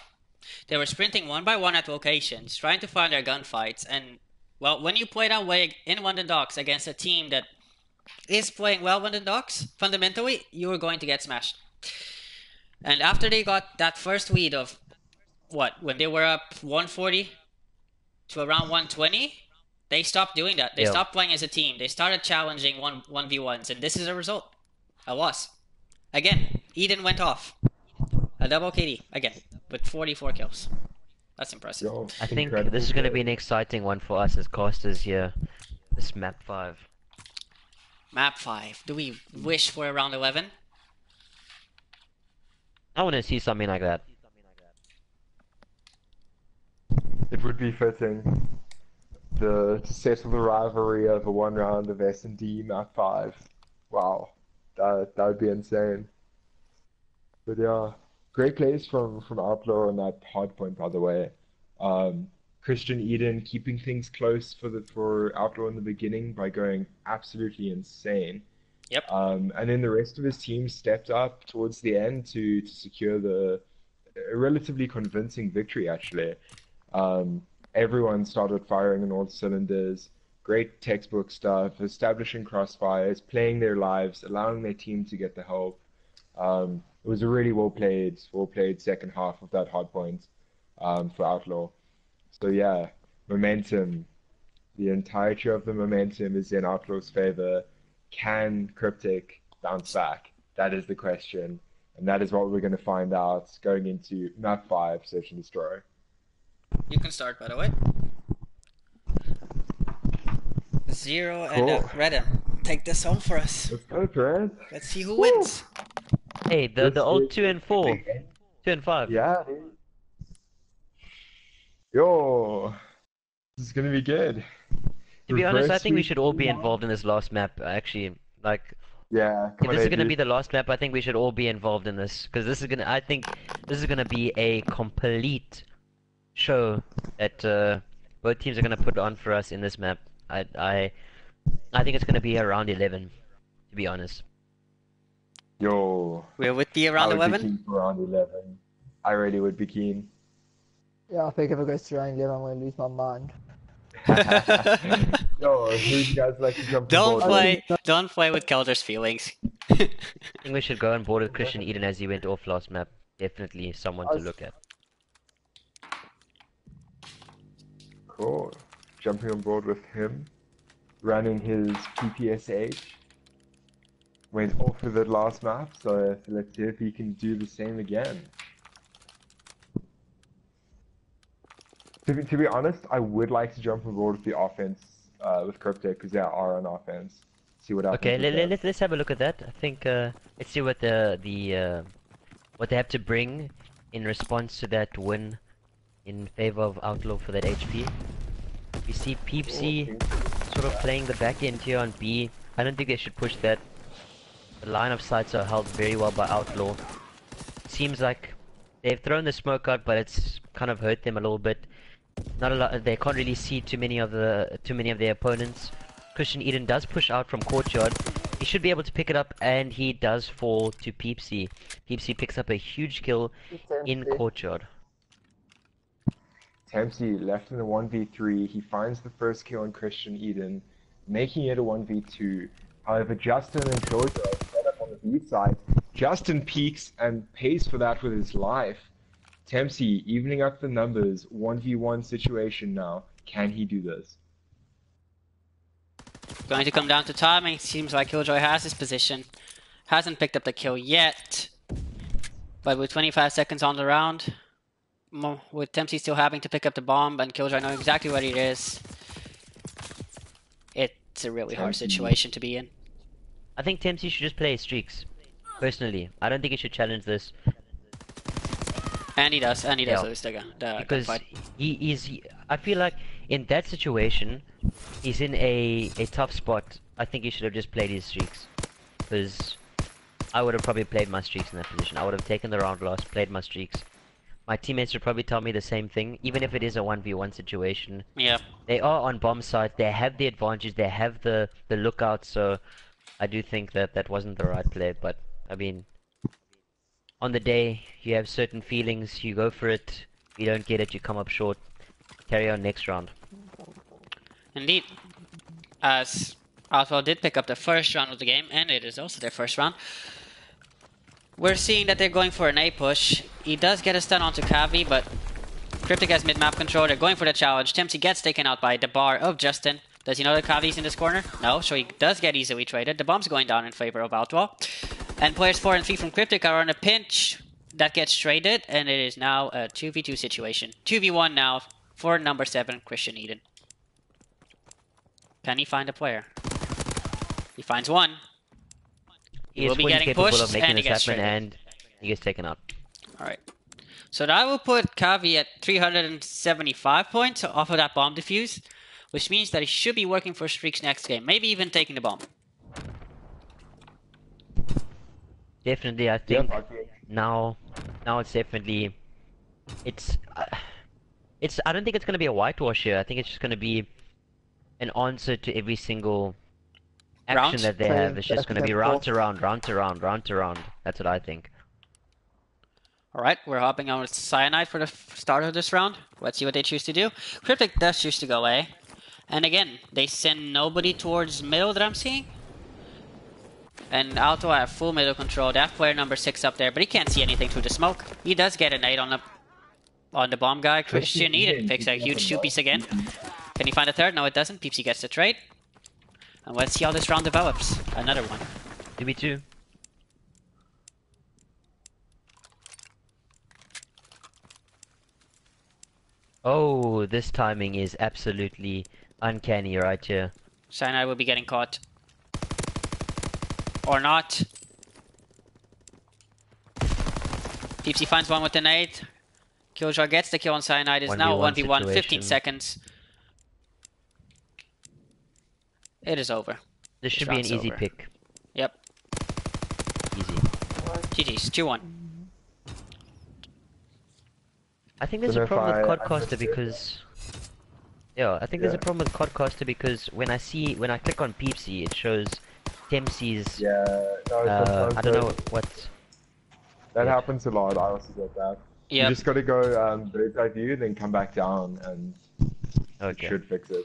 They were sprinting one by one at locations, trying to find their gunfights, and well, when you play that way in London Docks against a team that is playing well London Docks, fundamentally, you are going to get smashed. And after they got that first lead of, when they were up 140 to around 120, they stopped doing that. They stopped playing as a team. They started challenging 1v1s, and this is a result. A loss. Again, Eden went off. A double KD, again, with 44 kills. That's impressive. I think this is going to be an exciting one for us as casters here. This map 5. Map 5. Do we wish for a round 11? I want to see something like that. It would be fitting. The set of the rivalry over 1 round of S&D map 5. Wow. That would be insane. But yeah, great plays from Outlaw on that hard point, by the way. Um, Christian Eden keeping things close for Outlaw in the beginning by going absolutely insane. Yep. And then the rest of his team stepped up towards the end to secure a relatively convincing victory, actually. Um, Everyone started firing on all cylinders. Great textbook stuff, establishing crossfires, playing their lives, allowing their team to get the help. It was a really well played second half of that hard point for Outlaw. So yeah, momentum. The entirety of the momentum is in Outlaw's favor. Can Kryptic bounce back? That is the question, and that is what we're going to find out going into map 5, Search and Destroy. You can start, by the way. Zero and Cool. Redem, take this home for us. Let's go, Perez. Let's see who wins. Hey, This the old is 2 and 4, big game. 2 and 5. Yeah, dude. Yo, this is gonna be good. To be honest, I Reverse think we sweep should all be 1. involved in this last map. Actually, like, Yeah, if come on, this is gonna be dude. the last map, I think we should all be involved in this because I think this is gonna be a complete show that both teams are gonna put on for us in this map. I think it's gonna be around 11, to be honest. Yo, We would be I around would be 11. keen for round 11. I really would be keen. Yeah, I think if it goes to round 11, I'm going to lose my mind. Yo, who do you guys like to jump on board with? Don't play with Kelder's feelings. I think we should go on board with Christian Eden as he went off last map. Definitely someone to look at. Cool. Jumping on board with him. Running his PPSH. Went off with it last map, so let's see if he can do the same again. To be honest, I would like to jump on board with the offense with Kryptic because they are on offense. See what happens. Okay, with them. let's have a look at that. I think let's see what what they have to bring in response to that win in favor of Outlaw for that HP. We see Peepsy sort of playing the back end here on B. I don't think they should push that. The line of sights are held very well by Outlaw. Seems like they've thrown the smoke out, but it's kind of hurt them a little bit. Not a lot. They can't really see too many of their opponents. Christian Eden does push out from courtyard. He should be able to pick it up, and he does fall to Peepsy. Peepsy picks up a huge kill in courtyard. Tempsy left in a 1v3. He finds the first kill on Christian Eden, making it a 1v2. However, Justin and Georgia are set up on the B side. Justin peeks and pays for that with his life. Tempsy evening up the numbers, 1v1 situation now. Can he do this? Going to come down to timing. Seems like Killjoy has his position. Hasn't picked up the kill yet. But with 25 seconds on the round, with Tempsy still having to pick up the bomb and Killjoy knowing exactly what it is, it's a really hard situation to be in. I think Tempsy should just play streaks. Personally, I don't think he should challenge this. And he does Yeah. lose the Because fight. I feel like in that situation, he's in a tough spot. I think he should have just played his streaks. Because I would have probably played my streaks in that position. I would have taken the round loss, played my streaks. My teammates would probably tell me the same thing, even if it is a 1v1 situation. Yeah. They are on bomb site, they have the advantage, they have the lookout, so I do think that wasn't the right play, but I mean, on the day, you have certain feelings, you go for it, you don't get it, you come up short, carry on next round. Indeed. As Outlaw did pick up the first round of the game, and it is also their first round. We're seeing that they're going for an A push. He does get a stun onto Kavi, but Kryptic has mid-map control. They're going for the challenge. Tempsy gets taken out by the bar of Justin. Does he know that Kavi's in this corner? No, so he does get easily traded. The bomb's going down in favor of Outlaw. And players 4 and 3 from Kryptic are on a pinch. That gets traded, and it is now a 2v2 situation. 2v1 now for number 7, Christian Eden. Can he find a player? He finds one. He will is be fully getting capable pushed, of making and he this gets happen, traded. and he gets taken out. Alright. So that will put Kavi at 375 points off of that bomb defuse, which means that he should be working for streaks next game, maybe even taking the bomb. Definitely, I think now it's definitely it's I don't think it's gonna be a whitewash here. I think it's just gonna be an answer to every single action Round? that they Playing have. It's just back gonna be and round forth. to round, round to round, round to round. That's what I think. Alright, we're hopping on with Cyanide for the start of this round. Let's see what they choose to do. Kryptic does choose to go A. And again, they send nobody towards middle that I'm seeing. And Outlaw have full middle control. They have player number 6 up there, but he can't see anything through the smoke. He does get a nade on the bomb guy. Christian Eden picks a huge shoot piece again. Can he find a third? No, it doesn't. Peepsy gets the trade. And let's see how this round develops. Another one. 2v2. Oh, this timing is absolutely uncanny right here. Cyanide will be getting caught. Or not. Peepsy finds one with the nade. Killjoy gets the kill on Cyanide. Is now 1v1 1v1, 15 situation. seconds. It is over. This should This be an round's easy over. pick. Yep. Easy. GG's. 2-1. I think there's Don't a know if problem with I Codcaster understood because... Yeah, I think there's a Yeah. problem with Codcaster because when I click on Peepsy, it shows Dempsey's... Yeah, no, sometimes I don't know what... that Yeah. happens a lot. I also get that. You Yep. just got to go bird's eye view, then come back down, and it Okay. should fix it.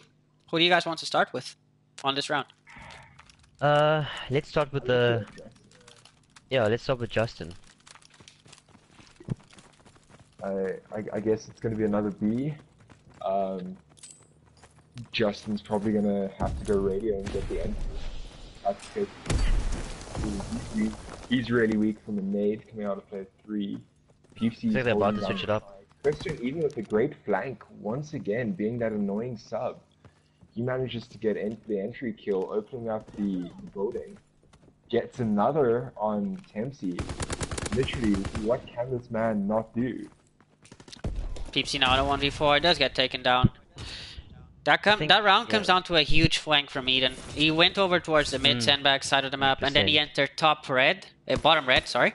Who do you guys want to start with on this round? Let's start with the... Yeah, let's start with Justin. I guess it's going to be another B. Justin's probably going to have to go radio and get the end. That's good. He's really weak from the nade coming out of play 3. Peepsy's They're about holding to switch down it up. Christian, even with a great flank, once again being that annoying sub, he manages to get into the entry kill, opening up the building. Gets another on Tempsy. Literally, what can this man not do? Peepsy now in a 1v4. It does get taken down. That round comes down to a huge flank from Eden. He went over towards the mid sandbag side of the map, and then he entered bottom red, sorry,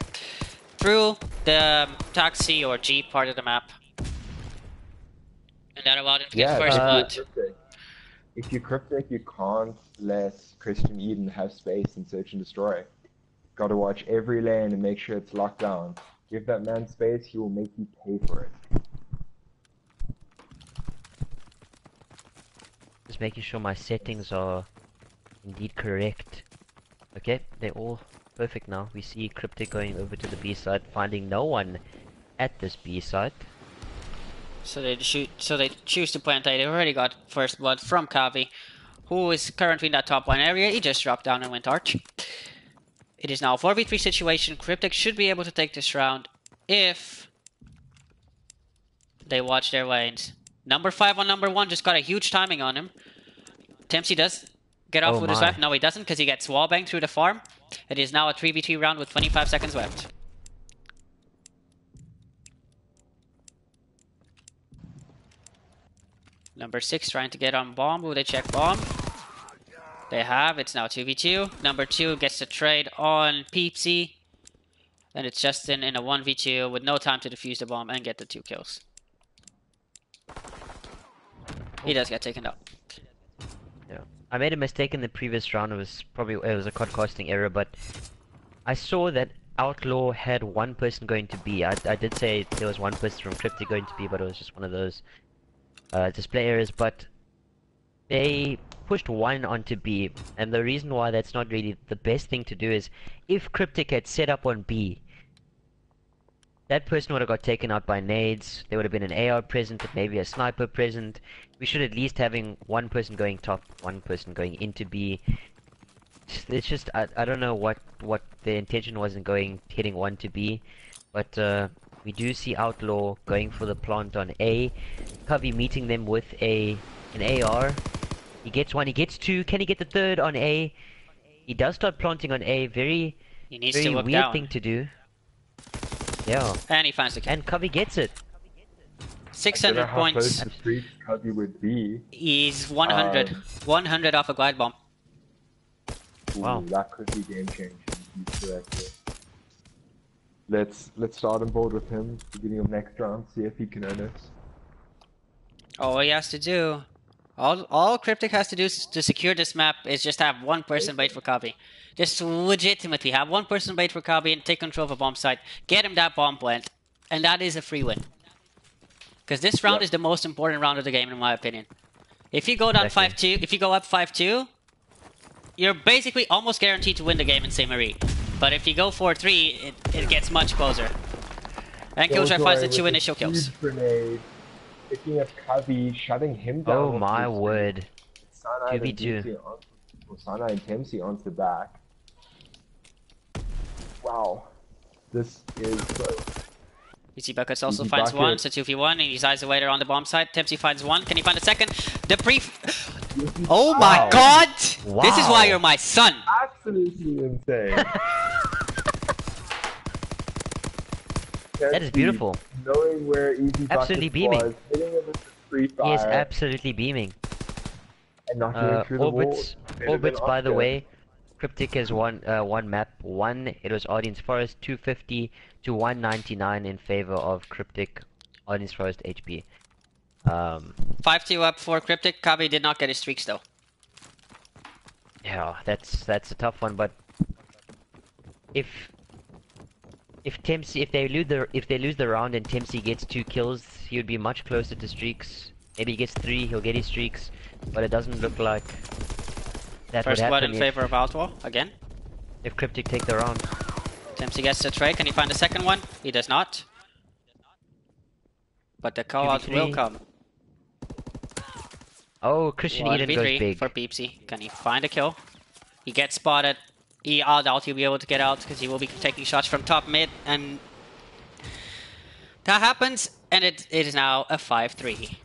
through the taxi or Jeep part of the map. And that allowed him to get first blood. If you're Kryptic, you can't let Christian Eden have space in search and destroy. Gotta watch every lane and make sure it's locked down. Give that man space, he will make you pay for it. Just making sure my settings are indeed correct. Okay, they're all perfect now. We see Kryptic going over to the B side, finding no one at this B side. So they choose to plant A. They already got first blood from Kavi, who is currently in that top line area. He just dropped down and went arch. It is now a 4v3 situation. Kryptic should be able to take this round if they watch their lanes. Number 5 on number 1 just got a huge timing on him. Tempsy does get off with his life. No, he doesn't because he gets wallbanged through the farm. It is now a 3v3 round with 25 seconds left. Number 6 trying to get on bomb. Will they check bomb? They have. It's now 2v2. Number 2 gets the trade on Peepsy. And it's Justin in a 1v2 with no time to defuse the bomb and get the 2 kills. He does get taken out. Yeah, I made a mistake in the previous round. It was a codcasting error, but I saw that Outlaw had one person going to B. I did say there was one person from Kryptic going to B, but it was just one of those display errors. But they pushed one onto B, and the reason why that's not really the best thing to do is if Kryptic had set up on B, that person would have got taken out by nades. There would have been an AR present, maybe a sniper present. We should at least having one person going top, one person going into B. It's just I don't know what the intention was in hitting one to B, but we do see Outlaw going for the plant on A. Covey meeting them with an AR. He gets one, he gets two. Can he get the third on A? He does start planting on A. Very look weird down. thing to do. Yeah. And he finds the kill. And Covey gets it. 600 points. How close to street Cubby would be. He's 100. 100 off a glide bomb. Ooh, Wow. that could be game changing. He's correct. Let's start on board with him beginning of next round. See if he can earn it. All he has to do, all Kryptic has to do to secure this map is just have one person wait for Kabi. Just legitimately have one person wait for Kabi and take control of a bomb site. Get him that bomb plant, and that is a free win. Because this round is the most important round of the game, in my opinion. If you go down 5-2, if you go up 5-2, you're basically almost guaranteed to win the game in Saint Marie. But if you go 4-3, it gets much closer. And Killjoy finds the 2 initial kills. Grenade, picking up Kavi, shutting him down. Oh my word. 2v2. Sana and Tempsy onto the back. Wow. This is so... BC Buckets also BC finds Bucket. one, so 2v1. He's isolated on the bomb site. Tempsy finds one. Can he find a second? The brief. Oh my god! Wow. This is why you're my son. Absolutely insane. That is beautiful. Knowing where Easy Absolutely Buckets beaming. was, hitting him with the free fire. He is absolutely beaming. And knocking through the Orbits, wall. Orbits, by the way, Kryptic has won one map. One, it was Audience Forest, 250 to 199 in favor of Kryptic, Audience Forest HP. 5-2 up for Kryptic. Kabi did not get his streaks though. Yeah, that's a tough one. But if they lose the round and Tempsy gets 2 kills, he would be much closer to streaks. Maybe he gets 3, he'll get his streaks, but it doesn't look like that would First blood happen in favor of Outlaw again. if Kryptic take the round. Tempsy gets the tray. Can he find the second one? He does not. But the call out 2v3. will come. Oh, Christian Eden goes 1v3 big. for Peepsy. Can he find a kill? He gets spotted. I doubt he'll be able to get out because he will be taking shots from top mid, and that happens, and it is now a 5-3.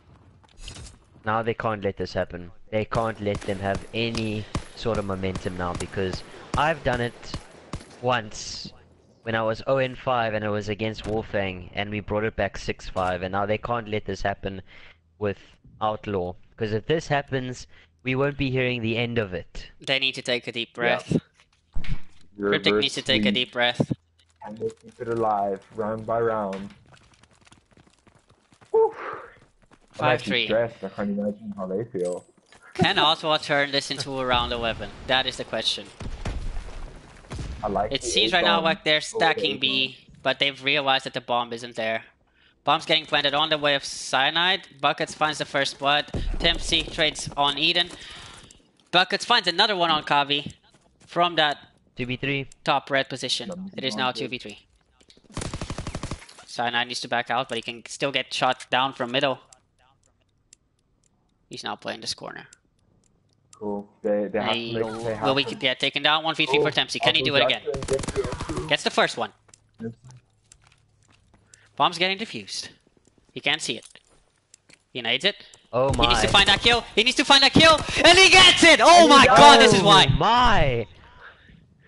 Now they can't let this happen. They can't let them have any sort of momentum now, because I've done it once when I was 0-5 and it was against Wolfang and we brought it back 6-5, and now they can't let this happen with Outlaw, because if this happens, we won't be hearing the end of it. They need to take a deep breath. Kryptic needs to take a deep breath. And they keep it alive, round by round. Whew. I'm actually 5-3. stressed. I can't imagine how they feel. Can Outlaw turn this into a round 11? That is the question. I like It the seems right now A-bomb. like they're stacking A-bomb. B, but they've realized that the bomb isn't there. Bomb's getting planted on the way of Cyanide. Buckets finds the first blood. Tempsy trades on Eden. Buckets finds another one on Kavi from that 2v3. top red position. It is now 2v3. Cyanide needs to back out, but he can still get shot down from middle. He's now playing this corner. Cool. They have to make it they have Will we to. get taken down? 1v3 for Tempsy. Can he do it again? Gets the first one. Bomb's getting defused. He can't see it. He nades it. Oh my. He needs to find that kill. He needs to find that kill. And he gets it! Oh my god, this is why. Oh my!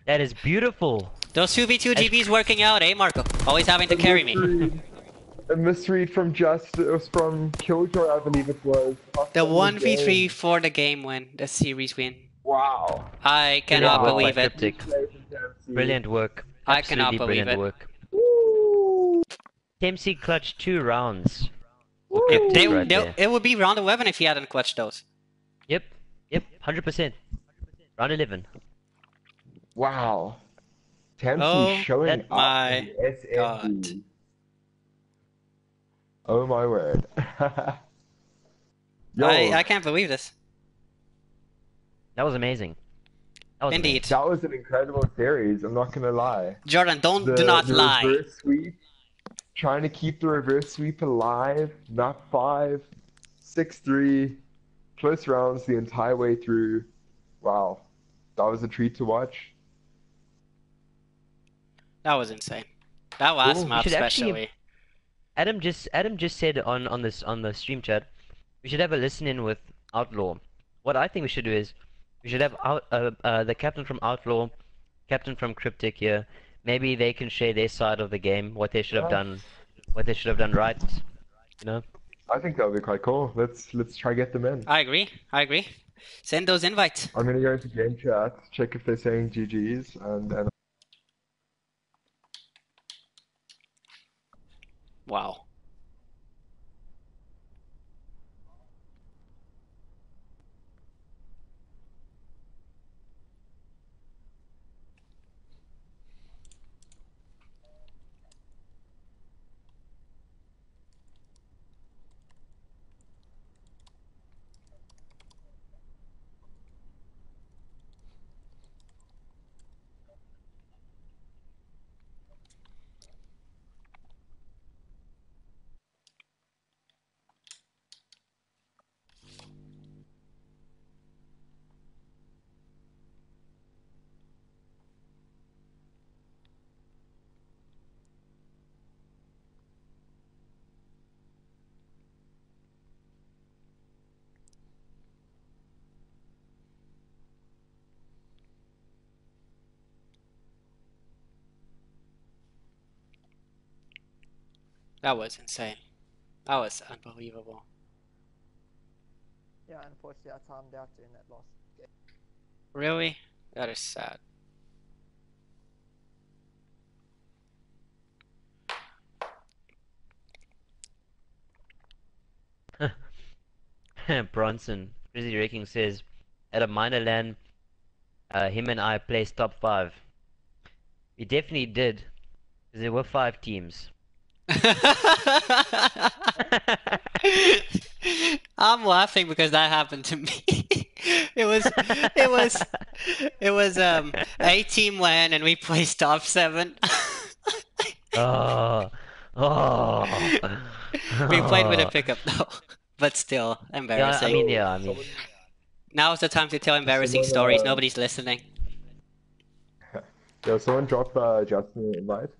That is beautiful. Those 2v2 GBs working out, eh, Marco? Always having to carry me. A misread from from Killjoy, I believe it was. The 1v3 for the game win, the series win. Wow. I cannot Brilliant believe work it. by Kryptic. Brilliant work. I cannot Absolutely believe brilliant it. work. Tempsy clutched 2 rounds. for If Kryptic they, right there. it would be round 11 if he hadn't clutched those. Yep, 100%. Round 11. Wow. Tempsy Oh showing up my in the God. SMB. Oh my word. Yo, I can't believe this. That was amazing. That was Indeed. amazing. that was an incredible series, I'm not gonna lie. Jordan, do not the lie. Reverse sweep, trying to keep the reverse sweep alive. Map 5, 6-3, close rounds the entire way through. Wow, that was a treat to watch. That was insane. That last Ooh, map we should actually- especially. Adam just said on the stream chat, we should have a listen in with Outlaw. What I think we should do is we should have the captain from Outlaw, captain from Kryptic here. Maybe they can share their side of the game, what they should have done, right. You know. I think that would be quite cool. Let's try get them in. I agree. Send those invites. I'm gonna go into game chat, check if they're saying GGs, and then Wow. That was insane. That was unbelievable. Yeah, unfortunately, I timed out in that last game. Really? That is sad. Bronson, Frizzy Raking says, at a minor LAN, him and I placed top 5. We definitely did, because there were 5 teams. I'm laughing because that happened to me. it was a team LAN and we placed top 7. Oh, oh. We played with a pickup though, but still Yeah, embarrassing. I mean. Now is the time to tell embarrassing stories. Nobody's listening. Yo, someone drop Justin an invite.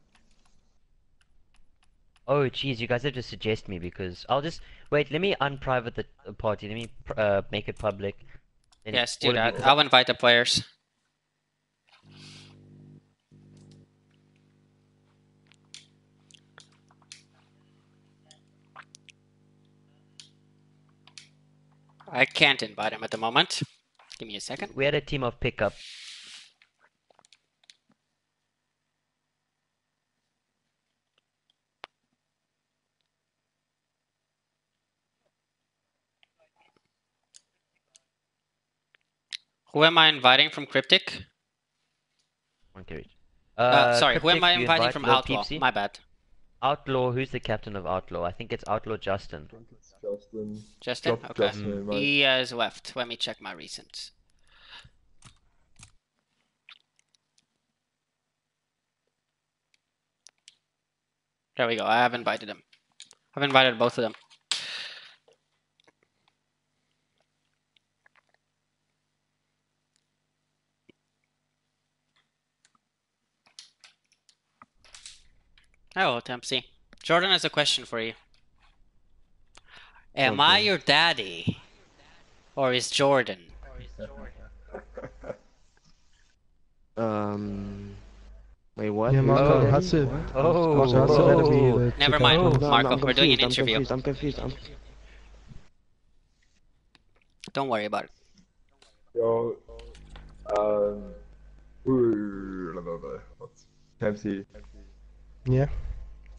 Oh, geez, you guys have to suggest me because I'll just wait. Let me unprivate the party. Let me make it public. Then Yes, do all of you- that. I'll invite the players. I can't invite him at the moment. Give me a second. We had a team of pickup. Who am I inviting from Kryptic? Okay. Sorry, who am Kryptic, I you inviting invite from Lil Outlaw? Peepsy. My bad. Outlaw, who's the captain of Outlaw? I think it's Outlaw Justin. I think it's Justin. Justin? Drop Okay. Justin an invite. He has left. Let me check my recent. There we go. I have invited him. I've invited both of them. Hello, Tempsy. Jordan has a question for you. Am I your daddy? Or is Jordan? Wait, what? Yeah, Marco, Oh. hast du, Oh, Marco, hast du better be oh. the Never two mind, captains? Marco. We're doing an interview. I'm confused. Don't worry about it. Yo, what's Tempsy? Yeah.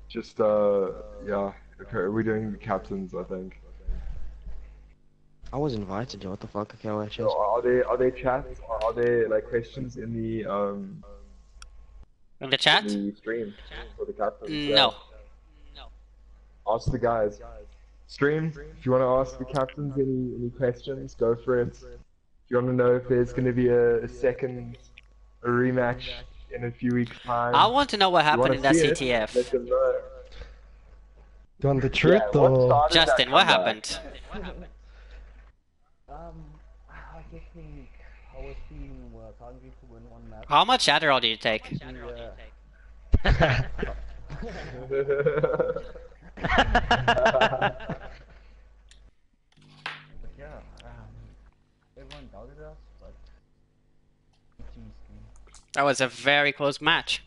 Just yeah. Okay, we're doing the captains, I think. I was invited, yo. What the fuck? Okay, well, So are there chats? Are there like questions in the In the chat? the stream for the captains? No. Ask the guys. Stream. If you want to ask the captains any questions, go for it. If you want to know if there's going to be a rematch in a few weeks' time, I want to know what you happened wanna in that see it, CTF. let them know. Do you want the truth Yeah, what or? started that Justin, what comeback? happened? I just think I was feeling hungry to win one match. How much Adderall did you take? But yeah, everyone doubted us, but it seems That was a very close match.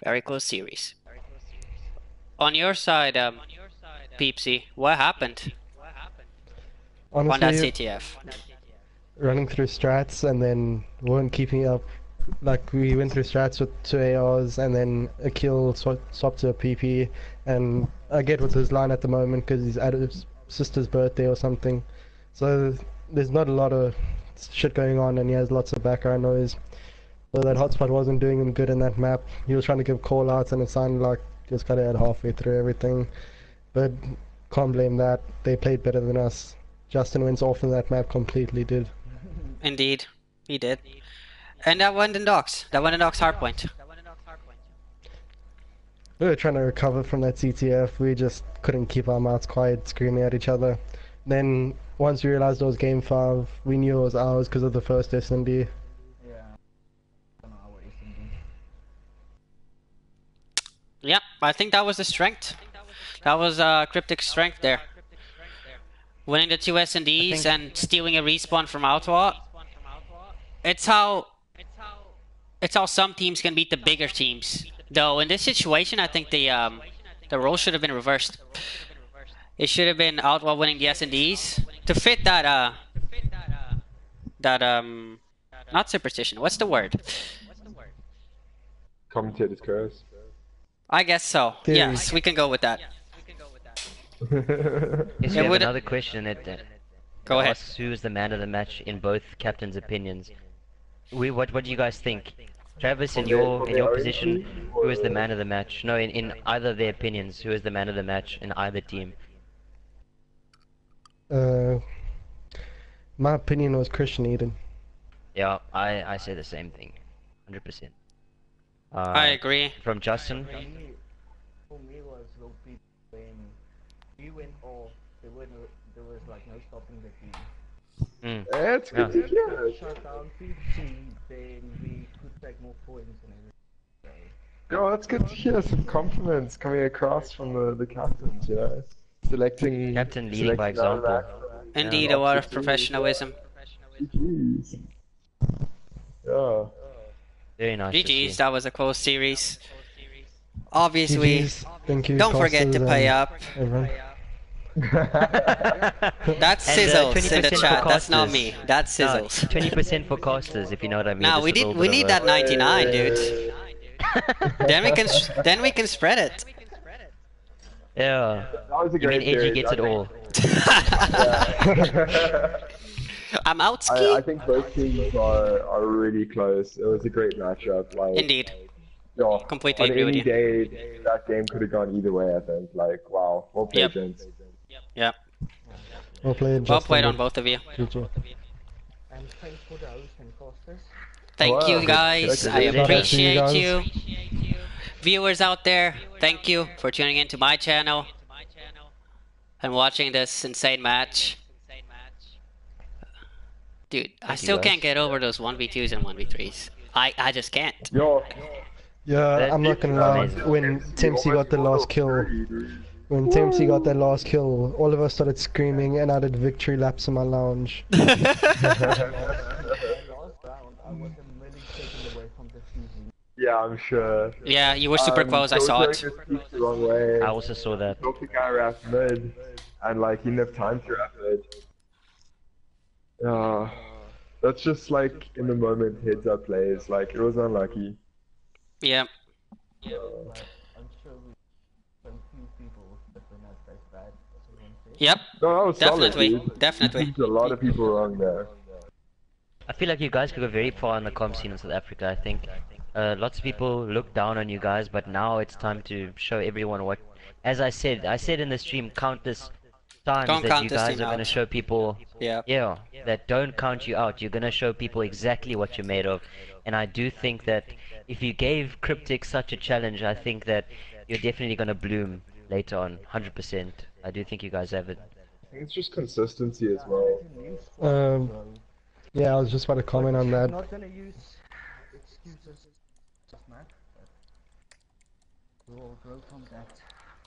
Very close series. On your side, Peepsy, what happened on that Honestly, CTF? running through strats and then weren't keeping up Like we went through strats with 2 ARs and then a kill swapped to a PP, and I get with his line at the moment because he's at his sister's birthday or something. So there's not a lot of shit going on, and he has lots of background noise. So that hotspot wasn't doing him good in that map. He was trying to give call outs and it sounded like he was kind of at halfway through everything. But can't blame that. They played better than us. Justin went off in that map completely, did. Indeed, he did. And that went in docks. That went in docks hardpoint. We were trying to recover from that CTF. We just couldn't keep our mouths quiet, screaming at each other. Then once we realized it was game 5, we knew it was ours because of the first S&D. Yeah. On our SMD. Yep, I think that was the strength. That was Kryptic's strength there. Winning the 2 S&Ds and stealing a respawn from Outlaw. It's how some teams can beat the bigger teams. Though in this situation, I think the role should have been reversed. It should have been Outlaw winning the S&Ds to fit that not superstition. What's the word? Commentator's curse. I guess so. Theory. Yes, we can go with that. Yes, we have would- another question that Go ahead. asks who is the man of the match in both captains' opinions. What do you guys think? Travis, in your position, who is the man of the match? No, in either of their opinions, who is the man of the match in either team? My opinion was Christian Eden. Yeah, I say the same thing, 100%. I agree. From Justin, For me was low peak when we went off. There was like no stopping the team. That's good to hear. Shut down 15, then we could take more points and everything. Oh, that's good to hear. Some compliments coming across from the captains, you know. Selecting... Captain leading by selecting our example. match. Indeed, a lot of professionalism. GGs. Yeah. Very nice. to GG's, see. that was a close series. Obviously, GGs. Thank you, don't forget to casters pay and up. everyone. That's And, Sizzles in the 20% for chat. That's not casters. me. That's No, Sizzles. 20% for casters, if you know what I mean. Nah, Just we a little need we bit need of that 99, dude. Then we can spread it. Yeah. That was a You mean great Edgy series. gets it all. I'm out I ski. think both teams are really close. It was a great matchup. Like, Indeed. yeah, Completely on agree with any you. day, that game could have gone either way, I think. Like, wow, well played, Yep. gents. Yep. Well played, Well Justin. played on both of you. GG. And thanks for the host and casters. Thank Wow. you guys. I Good. appreciate Shout out to you. you Viewers out there, thank you for tuning into my channel and watching this insane match. Dude, I Thank you, still guys. can't get over those 1v2s and 1v3s. I just can't. Yo, Yeah, I'm not gonna lie. amazing. When Tempsy got the last kill, when Tempsy got that last kill, all of us started screaming, and I did victory laps in my lounge. Last round, I was a million taken away from the season. yeah, I'm sure. Yeah, you were super close, I saw Kojo it. just peeked the wrong way. I also saw that. Thought the guy wrapped mid, and like he didn't have time to wrap mid. That's just like in the moment heads up plays. Like it was unlucky. Yeah. I'm sure some few people that were not as bad as everyone said. Yep. No, that was Definitely. solid, dude. Definitely. You picked a lot of people wrong there. I feel like you guys could go very far in the comp scene in South Africa. I think lots of people look down on you guys, but now it's time to show everyone what. As I said in the stream countless times Don't that count you this guys team are going to out. show people. Yeah. Yeah, that don't count you out. You're going to show people exactly what you're made of. And I do think that if you gave Kryptic such a challenge, I think that you're definitely going to bloom later on, 100%. I do think you guys have it. I think it's just consistency as well. Yeah, I was just about to comment on that. I'm not gonna use excuses, man. But we'll grow from that,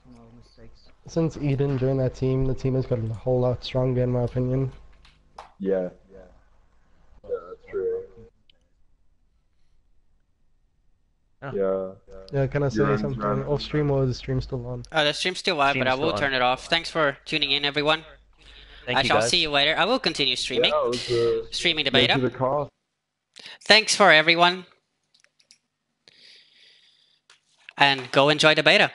from our mistakes. Since Eden joined that team, the team has gotten a whole lot stronger, in my opinion. Yeah. Yeah, that's true. Oh. Yeah. Yeah, can I say Euron's something? run. Off stream or is the stream still on? The stream's still live, but Stream's I will still on. turn it off. Thanks for tuning in, everyone. Thank I you shall guys. see you later. I will continue streaming. Yeah, it was Streaming the to beta. the cast. Thanks for everyone. and go enjoy the beta.